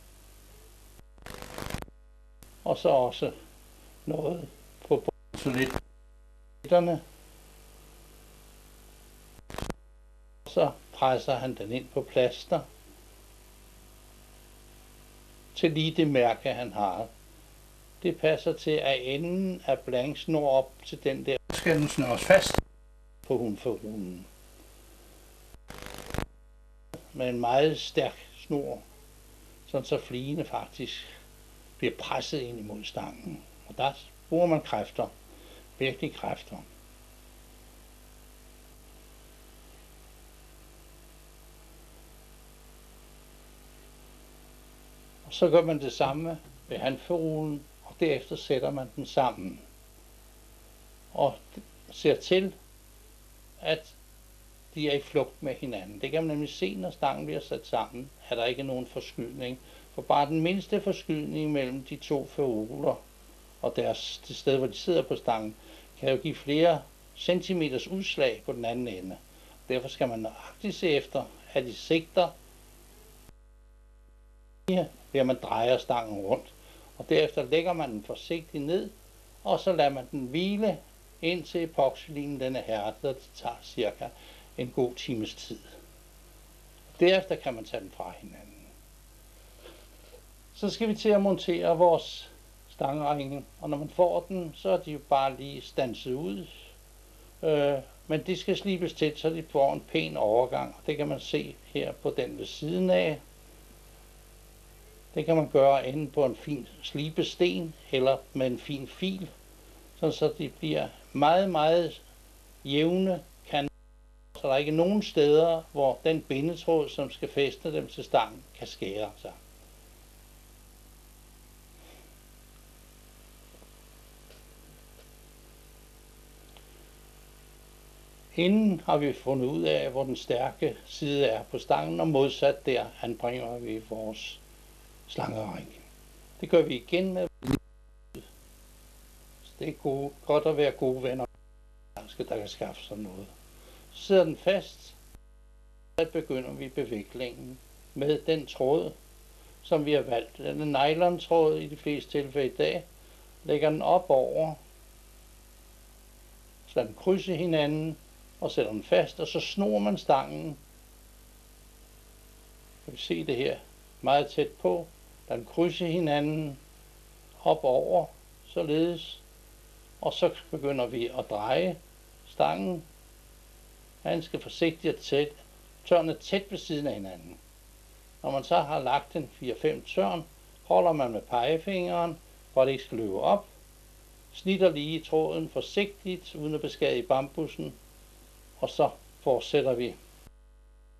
A: Og så også noget på soliditterne. Så presser han den ind på plaster til lige det mærke, han har. Det passer til, at enden af blanks når op til den der. Skal den snøres fast på hundferrulen. Med en meget stærk snor, sådan så fligene faktisk bliver presset ind imod stangen. Og der bruger man kræfter, virkelig kræfter. Og så gør man det samme ved handferrulen, og derefter sætter man den sammen. Og ser til, at de er i flugt med hinanden. Det kan man nemlig se, når stangen bliver sat sammen, at der ikke er nogen forskydning. For bare den mindste forskydning mellem de to ferruler og det sted, hvor de sidder på stangen, kan jo give flere centimeters udslag på den anden ende. Derfor skal man nøjagtigt se efter, at de sigter, ved at man drejer stangen rundt. Og derefter lægger man den forsigtigt ned, og så lader man den hvile, indtil epoxylinen den er hærdet, og det tager cirka en god times tid. Derefter kan man tage den fra hinanden. Så skal vi til at montere vores
B: stangringen. Og når man får den, så er de jo bare lige standset ud. Men de skal slibes til, så de får en pæn overgang. Det kan man se her på den ved siden af. Det kan man gøre enten på en fin slibesten eller med en fin fil, så de bliver meget, meget jævne kanter, så der er ikke nogen steder, hvor den bindetråd, som skal fæstne dem til stangen, kan skære sig. Inden har vi fundet ud af, hvor den stærke side er på stangen, og modsat der anbringer vi vores slangering. Det gør vi igen med. Det er godt at være gode venner, der kan skaffe sig noget. Så sidder den fast, så begynder vi beviklingen med den tråd, som vi har valgt. Den er nylon-tråd i de fleste tilfælde i dag. Lægger den op over, så den krydser hinanden, og sætter den fast, og så snor man stangen. Kan vi se det her meget tæt på. Den krydser hinanden op over, således. Og så begynder vi at dreje stangen ganske forsigtigt og tæt, tørne tæt ved siden af hinanden. Når man så har lagt en 4-5 tørn, holder man med pegefingeren, for at det ikke skal løbe op. Snitter lige tråden forsigtigt, uden at beskadige bambussen. Og så fortsætter vi.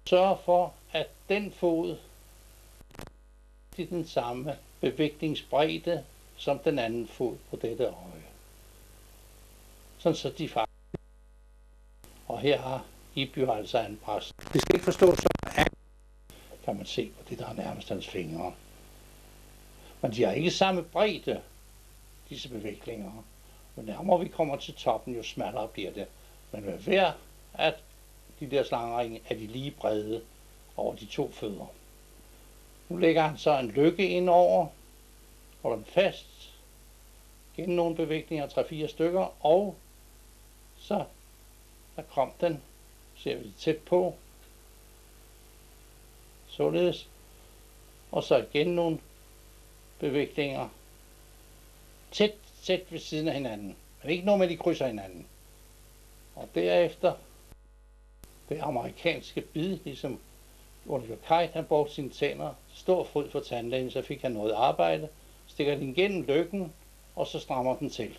B: Sørg for, at den fod er den samme bevægningsbredde som den anden fod på dette øje. Sådan så de faktisk. Og her har Iby altså anbragt. Det skal ikke forstås som kan man se på det, der er nærmest hans fingre. Men de har ikke samme bredde, disse bevægninger. Jo nærmere vi kommer til toppen, jo smallere bliver det. Men ved hver at de der slangeringe er de lige brede over de to fødder. Nu lægger han så en lykke ind over, holder den fast, gennem nogle bevægninger, 3-4 stykker, og så der kom den, ser vi det tæt på, således, og så igen nogle bevægninger, tæt ved siden af hinanden, men ikke noget med, de krydser hinanden. Og derefter det amerikanske bid, ligesom Oliver Kite, han brugte sine tænder, stor fryd for tandlægen, så fik han noget arbejde, stikker den igennem lykken, og så strammer den til.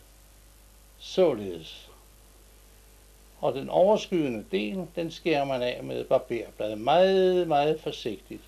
B: Således. Og den overskydende del, den skærer man af med barberbladet meget, meget forsigtigt.